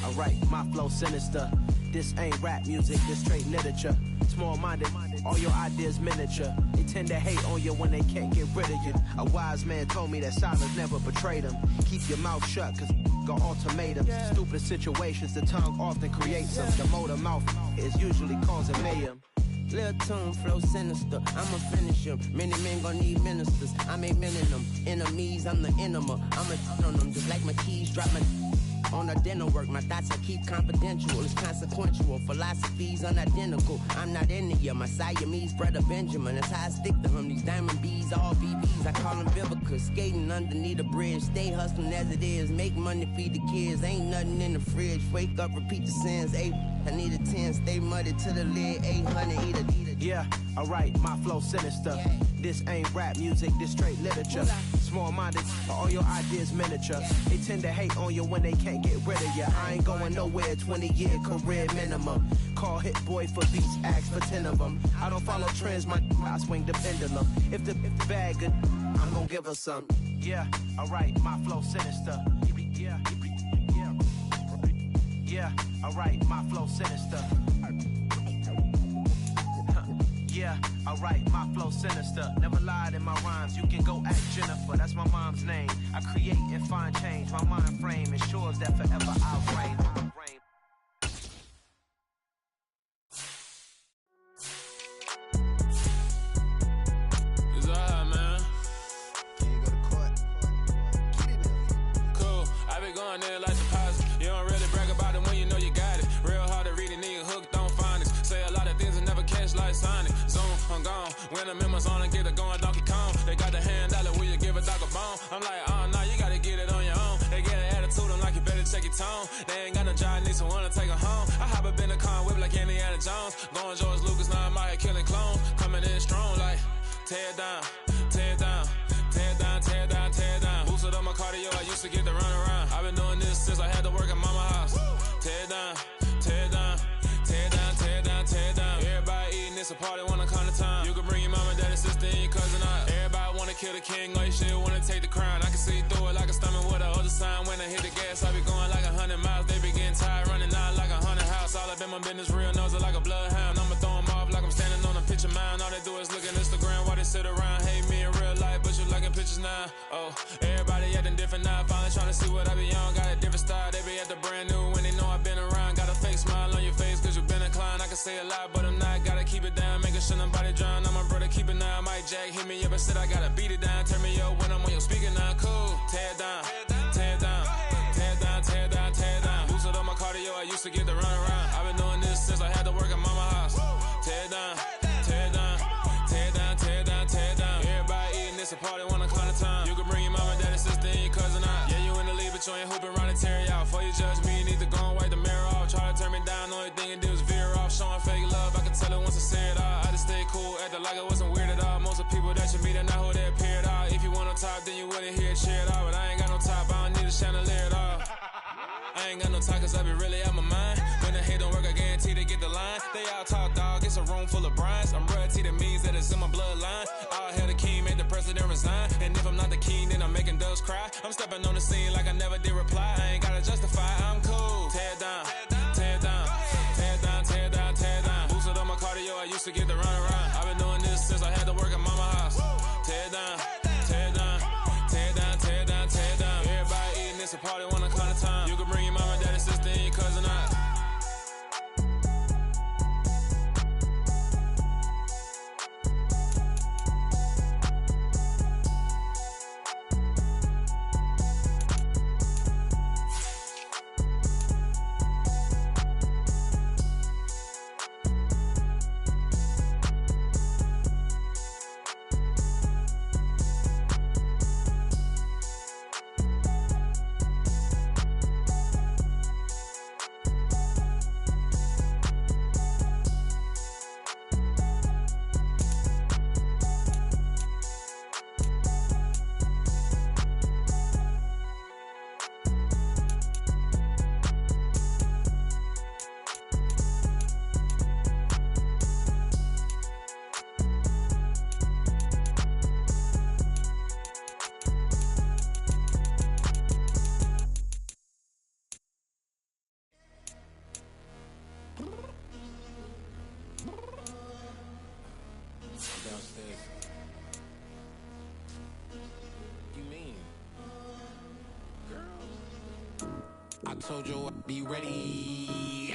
Alright, my flow sinister. This ain't rap music, this straight literature. Small-minded, all your ideas miniature. They tend to hate on you when they can't get rid of you. A wise man told me that silence never betrayed him. Keep your mouth shut, cause got ultimatums. Stupid situations, the tongue often creates them. The motor mouth is usually causing mayhem. Lil' tune, flow sinister, I'ma finish him. Many men gon' need ministers, I make men in them. Enemies, I'm the enema. I'ma on them, just like my keys, drop my On the dinner work, my thoughts I keep confidential. It's consequential, philosophies unidentical. I'm not India, my Siamese brother Benjamin. That's how I stick to him. These diamond bees, all BBs, I call them Vivica. Skating underneath a bridge, stay hustling as it is. Make money, feed the kids, ain't nothing in the fridge. Wake up, repeat the sins. I need a 10, stay muddy to the lid. 800, eat a. Yeah, alright, my flow sinister. Yeah. This ain't rap music, this straight literature. Small-minded, all your ideas miniature. They tend to hate on you when they can't get rid of you. I ain't going nowhere, 20-year career minimum. Call Hit Boy for beats, ask for 10 of them. I don't follow trends, I swing the pendulum. If the bag good, I'm gonna give her some. Yeah, alright, my flow sinister. Yeah, alright, my flow sinister. Yeah, alright, my flow sinister. Never lied in my rhymes, you can go ask Jennifer. That's my mom's name. I create and find change. My mind frame ensures that forever I'll reign. It's alright, man. Can you go to court? Get it in. Cool, I been going there like deposit. You don't really brag about it when you know you got it. Real hard to read it, nigga hooked, don't find it. Say a lot of things and never catch like Sonic. Zoom, I'm gone. When the members on and get it going Donkey Kong. They got the hand dollar, will you give a dog a bone? I'm like, oh, no, you gotta get it on your own. They get an attitude, I'm like, you better check your tone. They ain't got no job, need someone to take her home. I hop up in the car and whip like Indiana Jones. Going George Lucas, now I'm out here killing clones. Coming in strong like, tear it down, tear it down, tear it down, tear it down, tear it down. Boosted up my cardio, I used to get to run around. I've been doing this since I had to work at mama house. Tear it down, tear it down, tear it down, tear it down, tear it down. Everybody eating, it's a party, wanna come to time. You can bring your mama, daddy, sister, and your cousin out. Everybody wanna kill the king, or you shit wanna take the crown. I can see through it like a stomach with a other sign. When I hit the gas, I be going like 100 miles. They be getting tired, running out like 100 house. All up in my business, real nose like a bloodhound. I'ma throw 'em off like I'm standing on a picture mound. All they do is look at Instagram while they sit around. Hate me in real life, but you liking pictures now. Oh, everybody acting different now. Finally trying to see what I be on. Got a different style, they be at the brand new when they know I've been around. Got a fake smile on your face, cause you been inclined. I can say a lot, but I'm not. Gotta keep it down, making sure nobody drown. I'm my brother, keep it now. Mike Jack hit me up and said I gotta beat it down. Turn me up when I'm on your speaker now. Cool, tear it down, tear it down, tear it down, tear it down, tear it down. Boosted up my cardio, I used to get to run around. I've been doing this since I had to work at mama house. Tear it down, tear it down, tear it down, tear it down, tear it down. Everybody eating, it's a party, wanna come to time. You can bring your mama, daddy, sister, and your cousin out. Yeah, you in the lead, but you ain't hooping around and tear it out. Before you judge me, you need to go and wipe the mirror off. Try to turn me down, only thing you did was veer off. Showing fake love, I can tell it once I say it all. I just stay cool, acting like I wasn't weird at all. Most of the people that you meet are not who they appear at all. If you want on top, then you wouldn't hear it cheer at all. But I ain't got no top, I don't need a chandelier at all. I ain't got no time, cause I be really out my mind. When the hate don't work, I guarantee they get the line. They all talk, dog, it's a room full of brines. I'm royalty, that means that it's in my bloodline. All hail the king, made the president resign. And if I'm not the king, then I'm making doves cry. I'm stepping on the scene like I never did reply. I ain't gotta justify, I'm cool. Tear it down, tear it down, tear it down, tear it down, tear it down. Boosted up my cardio, I used to get to run around. I've been doing this since I had to work at mama house. Tear it down, tear it down, tear it down, tear it down, tear it down. Everybody eating, it's a party, wanna come to time. You can bring your mama, daddy, sister, and your cousin out. Downstairs. You mean? Girl, I told you I'd be ready.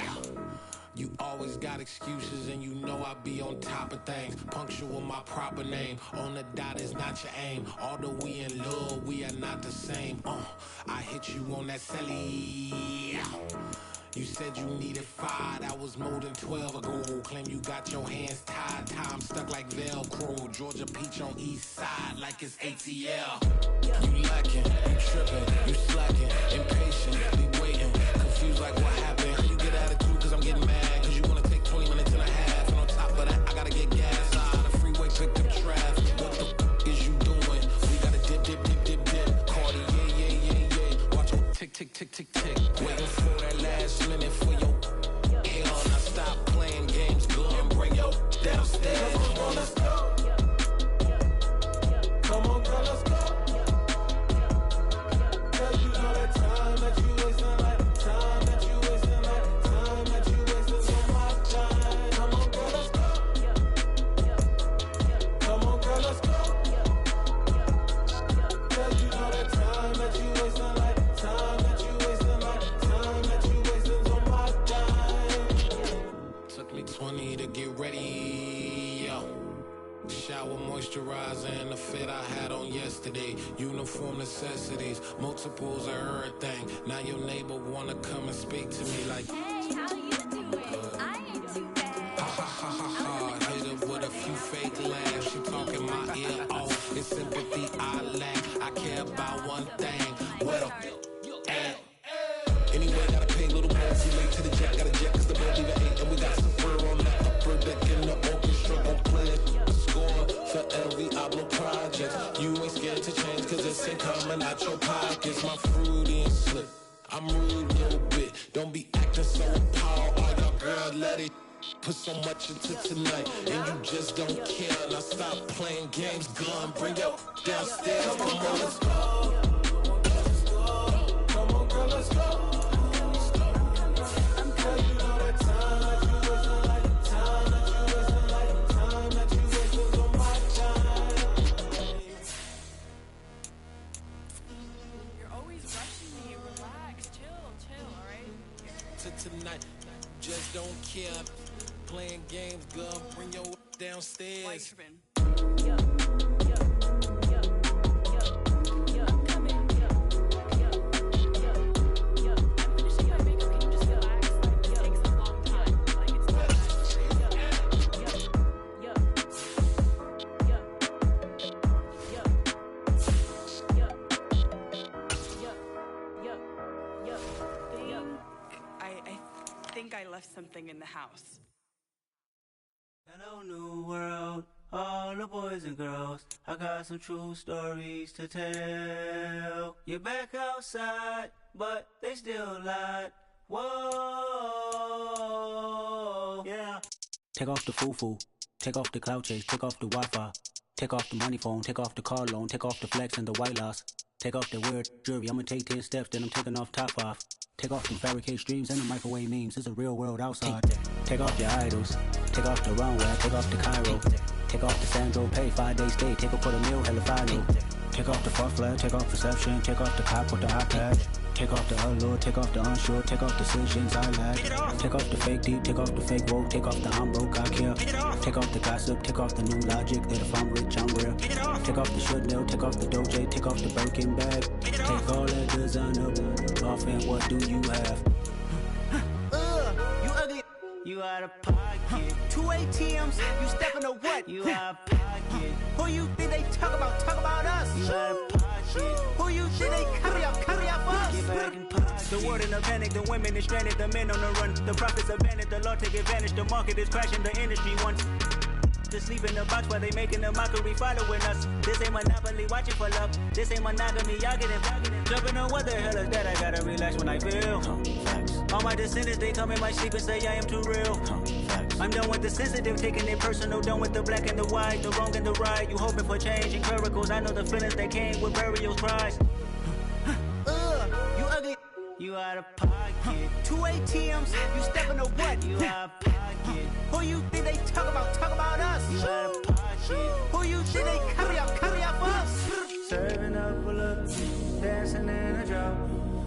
You always got excuses and you know I be on top of things. Punctual my proper name. On the dot is not your aim. Although we in love, we are not the same. I hit you on that celly. You said you needed 5, that was more than 12 ago. Claim you got your hands tied, time stuck like Velcro. Georgia Peach on east side like it's ATL. You lacking, you tripping, you slacking, impatient, be waiting, confused like what happened. How you get attitude cause I'm getting mad, cause you wanna take 20 minutes and a half. And on top of that, I gotta get gas out of the freeway, pick up traffic. What the is you doing? We gotta dip, Cardi, yeah. Watch your tick, waiting for that last minute for your hell. Now stop playing games, go and bring your downstairs. Come on, let's go. Come on, girl, let's go. Cause you know that time that you wasting, like time that you wasting, like time that you wasting on my time. Come on, girl, let's go. Come on, girl, let's go. Cause you know that time that you wasting, like time that you wasting, like time that you wasting on my time. Took me 20 to get ready, yo. Shower, moisturizer, and the fit I had on yesterday. Uniform necessities, multiples of everything. Now your neighbor wanna come and speak to me like, hey, how you doing? I ain't too bad. Ha. Hit her with a few fake laughs. She talking my ear off. It's sympathy I lack. I care about one thing. What up? Anyway, gotta pay a little more. Too late to the jet. Got a jet cause the boat leave at 8. And we got some fur on the upper deck in the orchestra. Gon' play a score for every Ablo project. You ain't scared to change cause it's ain't coming out your pockets. My fruity and slip. I'm rude a little bit. Don't be acting so appalled. All y'all girl, let it put so much into tonight. And you just don't care. Now stop playing games. Gun, bring your downstairs. Come on, let's go. Come on, girl, let's go. Tonight, just don't care. Playing games, girl, bring your downstairs. I left something in the house. Hello, new world, all the boys and girls. I got some true stories to tell. You're back outside, but they still lied. Whoa, yeah. Take off the foo-foo, take off the cloud chase, take off the Wi-Fi, take off the money phone, take off the car loan, take off the flex and the white loss. Take off the weird jewelry, I'ma take 10 steps, then I'm taking off top off. Take off the fabricate streams and the microwave memes, it's a real world outside. Take off your idols, take off the runway, take off the Cairo. Take off the Sandro pay, 5-day stay, take off for the meal, hella final. Take off the fuck flag, take off perception, take off the cop with the iPad. Take off the allure, take off the unsure, take off decisions I lack. Take off the fake deep, take off the fake woke, take off the I'm broke, I care. Take off the gossip, take off the new logic, that if I'm rich, I'm real. Take off the Chanel, take off the Doja, take off the Birkin bag. Take all that designer off and what do you have? You ugly, you out of pocket. 2 ATMs, you stepping to what? You out of pocket. Who you think they talk about us? You out of pocket. Who you think they carry up us? Get back in pocket. The world in a panic, the women is stranded, the men on the run. The profits abandoned, the law take advantage, the market is crashing, the industry wants to sleep in the box while they making a mockery following us. This ain't Monopoly, watching for love. This ain't monogamy, y'all getting jumping on what the hell is that? I gotta relax when I feel. All my descendants, they come in my sleep and say I am too real. I'm done with the sensitive, taking it personal. Done with the black and the white, the wrong and the right. You hoping for change and miracles. I know the feelings that came with burial cries. You ugly. You out of pocket. 2 ATMs, you stepping to what? You out of pocket. Who you think they talk about us? You out of pocket. Who you think they carry up us? Serving up, pull up, dancing in a drop.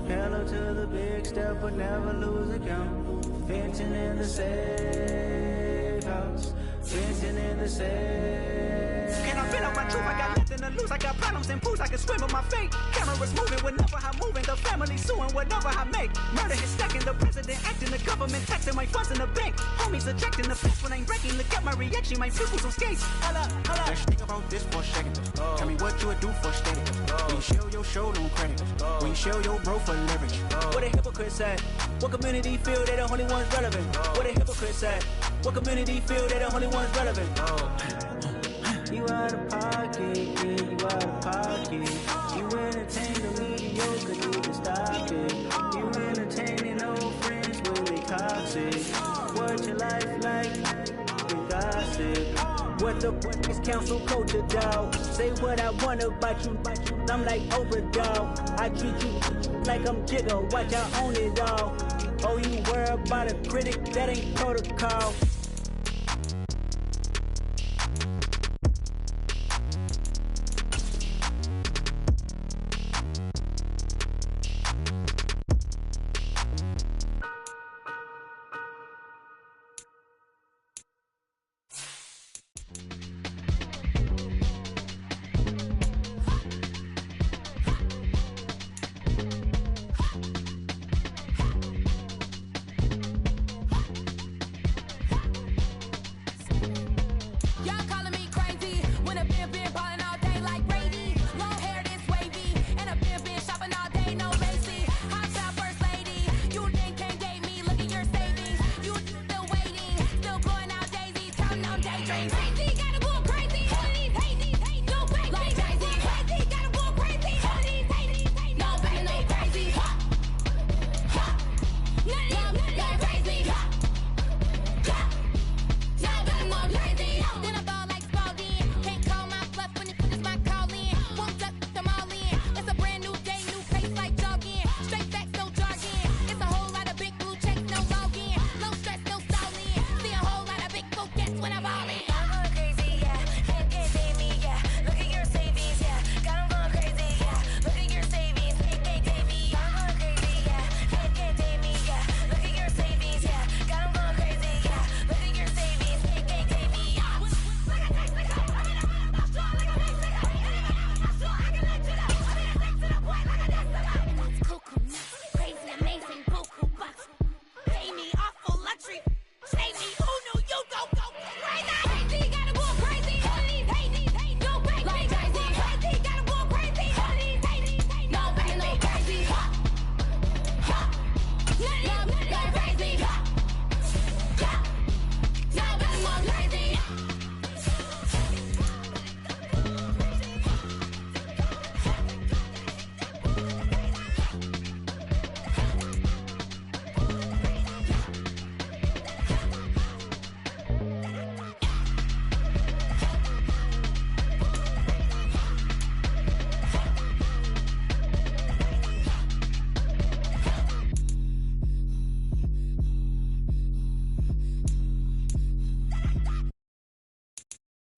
Hella to the big step, but never lose account. Venting in the safe house. Venting in the safe. Can I feel out my truth? I got nothing to lose. I got problems and pools. I can swim with my fate. Cameras moving whenever I'm moving. The family suing whatever I make. Murder is stacking. The president acting. The government taxing my funds in the bank. Homies ejecting. The fast one ain't breaking. Look at my reaction. My pupils on skates. Hold up. Let's think about this for a second. Tell me what you would do for steady. When you show your show, no credit. When you show your bro for leverage. What a hypocrite said. What community feel they the only ones relevant? What a hypocrite said. What community feel they the only ones relevant? You out of pocket, yeah, you out of pocket. You entertain the mediocre, need to stop it. You entertaining old friends when they toxic. What your life like? You gossip. What the fuck is council culture, dog? Say what I want about you, I'm like overdog. I treat you like I'm Jigga, watch I own it all. Oh, you worry about a critic, that ain't protocol.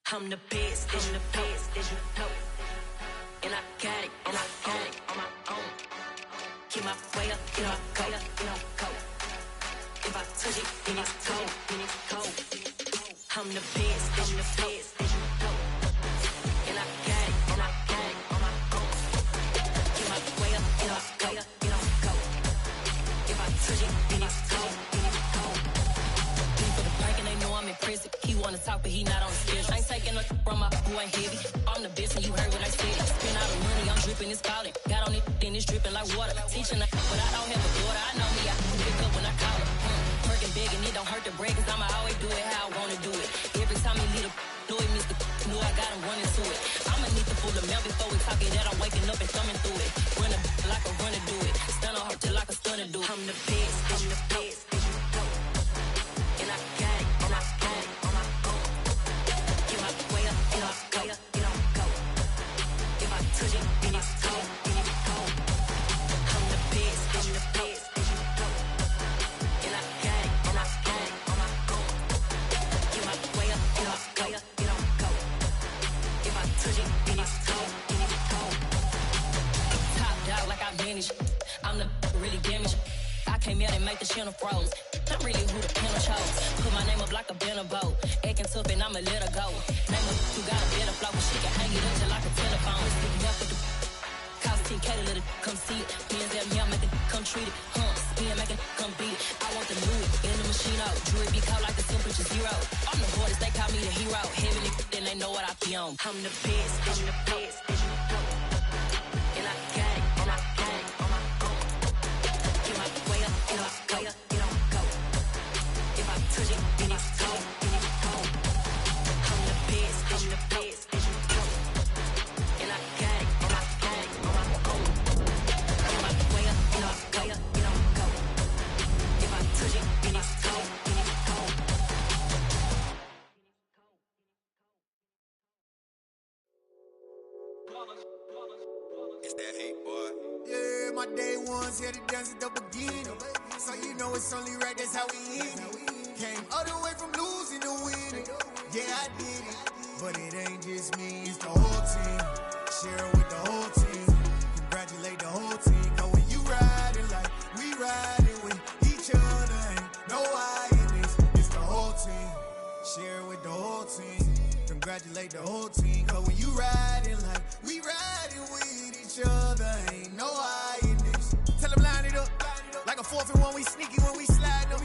I'm the best, as you know. And I got it, on my own. Keep my way up, get my go. If I touch it, then it's cold. I'm the best, as you know. And I got it, on my own. Keep my way up, get my go. If I touch it, then it's cold. For the break and they know I'm in prison. He wanna talk, but he not on the schedule. I ain't taking no from my who ain't heavy. I'm the best and you heard what I said. Spend all the money, I'm dripping, it's falling. Got on it, then it's dripping like water. Teaching her, but I don't have a daughter. I know me, I can pick up when I call her. Working big and it don't hurt the break, cause I'ma always do it how I wanna do it. Every time he leave the know it, Mr. Know I got him running to it. I'ma need to pull the mail before we talk it that I'm waking up and thumbing through it. Run a like a runner do it. Stun on her till like a stunner do it. I'm the best, and I got it, on my own. Get my way up, get go. If I touch it, then it's cold. I'm the best, and I got it, on my own. Get my way up, get go. If I touch it, then it's cold. Top dog like I vanished. I'm the could really damage. I came out and make the channel froze. I'm really who the panel chose. Put my name up like a banner boat. Acting tough and I'ma let her go. Name her, you got a better flow. She can hang it up just like a telephone. Speaking up with the cost 10K to let it come see it. Hands down here, make it come treat it. Spin, make it come beat it. I want the new in the machine out. Jewelry be caught like the temperature zero. On the borders, they call me the hero. Heaven, then they know what I be on. I'm the best, I'm the best, I'm the best. And I got it, and I got it on my own. Get my way up, get up, go, get on, go. If I touch it, then it's cold, then it's cold. I'm the best, I'm the best, I'm the best. And I got it, and I got it on my own. Get my way up, get up, go, get on, go. If I touch it, then it's cold, then it's cold. It's that hate, boy. Yeah, my day ones here to dance at the beginning. So you know it's only right, that's how we end it. Came all the way from losing to winning. Yeah, I did it. But it ain't just me, it's the whole team. Share it with the whole team. Congratulate the whole team. Cause when you riding like we riding with each other, ain't no I in this. It's the whole team. Share it with the whole team. Congratulate the whole team. Cause when you riding like we riding with each other, ain't no I in this. Tell them line it up. Like a 4th and 1, we sneaky when we slide up.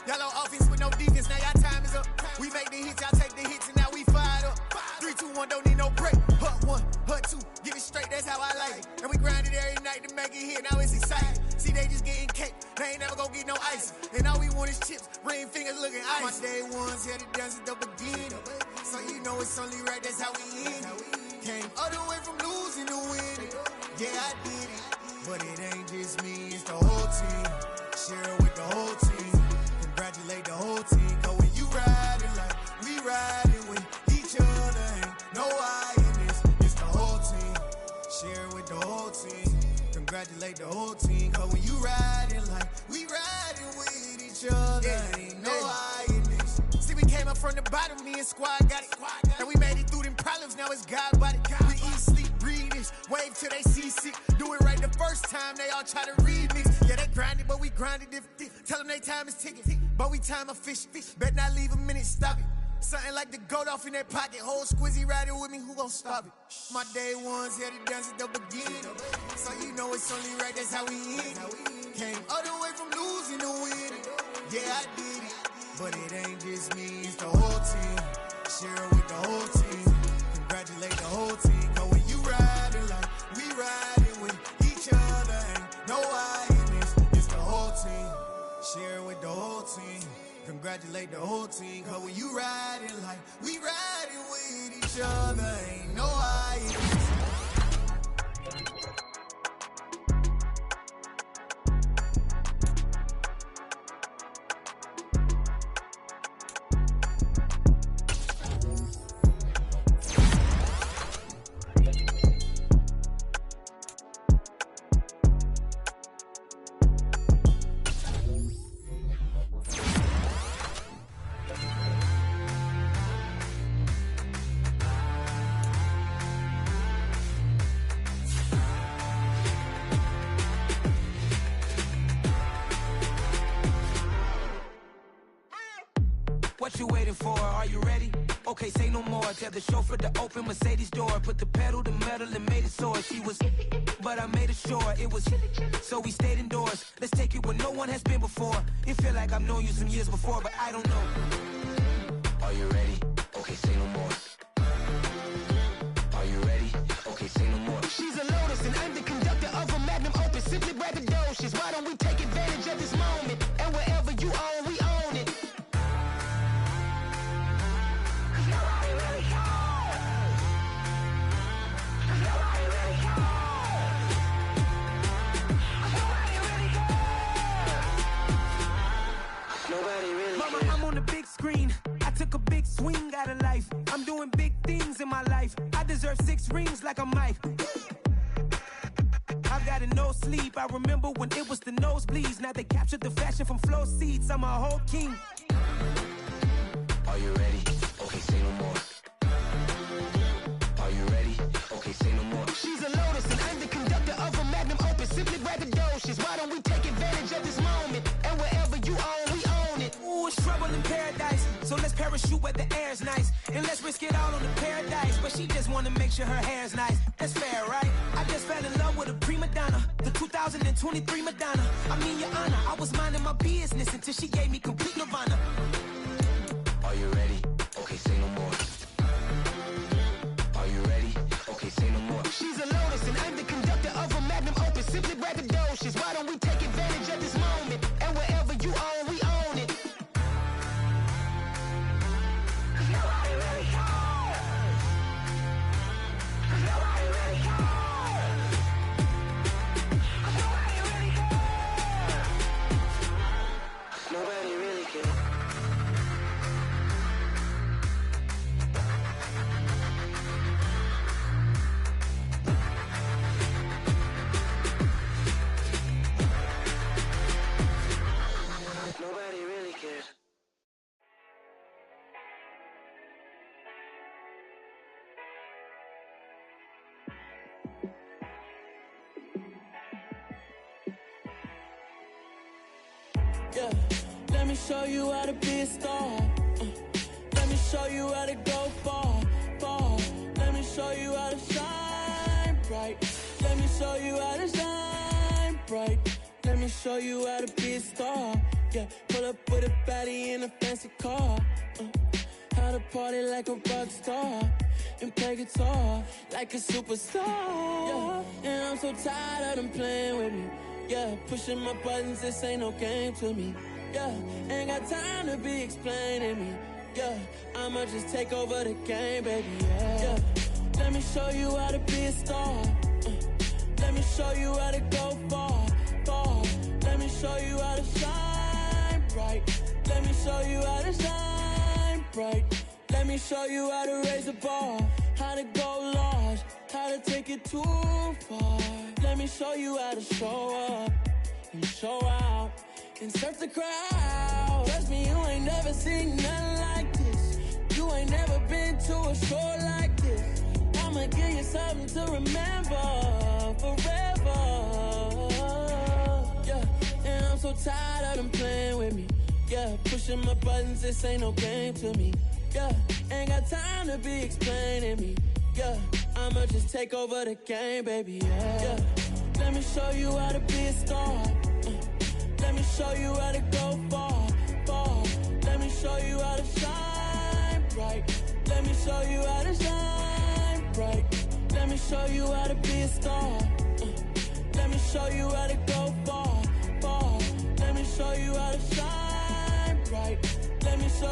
Y'all on offense with no defense, now y'all time is up. We make the hits, y'all take the hits, and now we fired up. 3, 2, 1, don't need no break. Hut 1, hut 2, get it straight, that's how I like it. And we grind it every night to make it hit, now it's exciting. See, they just getting cake, they ain't never gonna get no ice. And all we want is chips, ring fingers looking ice. My day ones here to dance at the beginning. So you know it's only right, that's how we end it. Came all the way from losing to winning. Yeah, I did it. But it ain't just me, it's the whole team. Share it with the whole team. Congratulate the whole team. Cause when you riding like we riding with each other, ain't no I in this. It's the whole team. Share it with the whole team. Congratulate the whole team. Cause when you riding like we riding with each other, ain't no I in this. See, we came up from the bottom, me and squad got it. And we made it through them problems, now it's God body. We eat, sleep, breathe this, wave till they see sick. Do it right the first time, they all try to remix. Yeah, they grinded, but we grinded different. Tell them they time is ticking, but we time a fish. Bet not leave a minute, stop it. Something like the goat off in that pocket. Whole squizzy riding with me, who gon' stop it? My day ones here to dance at the beginning. So you know it's only right, that's how we end it. Came all the way from losing to winning. Yeah, I did it. But it ain't just me, it's the whole team. Share it with the whole team. Congratulate the whole team. Cause when you riding like we riding with each other, ain't no I in this. It's the whole team. Share it with the whole team. Congratulate the whole team. Cause when you riding like we riding with each other, ain't no I in this. What you waiting for? Are you ready? Okay, say no more. Tell the chauffeur to open Mercedes door. Put the pedal to metal and made it soar. She was, but I made it sure it was. So we stayed indoors. Let's take it where no one has been before. It feel like I've known you some years before, but I don't know. Are you ready? Okay, say no more. Are you ready? Okay, say no more. She's a Lotus and I'm the conductor of a magnum opus. Simply braggadocious. Why don't we take advantage of this moment? And wherever you own, we own it. Mama, I'm on the big screen. I took a big swing out of life. I'm doing big things in my life. I deserve 6 rings like a Mike. I've got no sleep. I remember when it was the nosebleeds. Now they captured the fashion from floor seats. I'm a whole king. Are you ready? Okay, say no more. Are you ready? Okay, say no more. She's a Lotus and I'm the conductor of a magnum opus. Simply braggadocious. Why don't we take it Parachute where the air's nice. And let's risk it all on the paradise. But she just wanna make sure her hair's nice. That's fair, right? I just fell in love with a prima donna. The 2023 Madonna. I mean, your honor, I was minding my business until she gave me complete nirvana. Are you ready? Okay, say no more. Are you ready? Okay, say no more. She's a lotus and I'm the conductor of a magnum opus. Simply braggadocious. Why don't we take advantage of this moment? And wherever you own, we own it. Nobody really cares. Nobody really cares. Nobody really cares. Nobody really cares. Nobody really cares. Yeah, let me show you how to be a star. Let me show you how to go far, far. Let me show you how to shine bright. Let me show you how to shine bright. Let me show you how to be a star. Yeah, pull up with a baddie in a fancy car. How to party like a rock star and play guitar like a superstar. Yeah, and I'm so tired of them playing with me. Yeah, pushing my buttons, this ain't no game to me. Yeah, ain't got time to be explaining me. Yeah, I'ma just take over the game, baby. Yeah, let me show you how to be a star. Let me show you how to go far, far. Let me show you how to shine bright. Let me show you how to shine bright. Let me show you how to raise the bar, how to go large, how to take it too far. Let me show you how to show up and show out and surf the crowd. Trust me, you ain't never seen nothing like this. You ain't never been to a show like this. I'ma give you something to remember forever. Yeah, and I'm so tired of them playing with me. Yeah, pushing my buttons, this ain't no game to me. Yeah, ain't got time to be explaining me. Yeah, I'ma just take over the game, baby. Yeah, let me show you how to be a star. Let me show you how to go far, far. Let me show you how to shine bright. Let me show you how to shine bright. Let me show you how to be a star. Let me show you how to go far, far. Let me show you how to shine bright. Let me show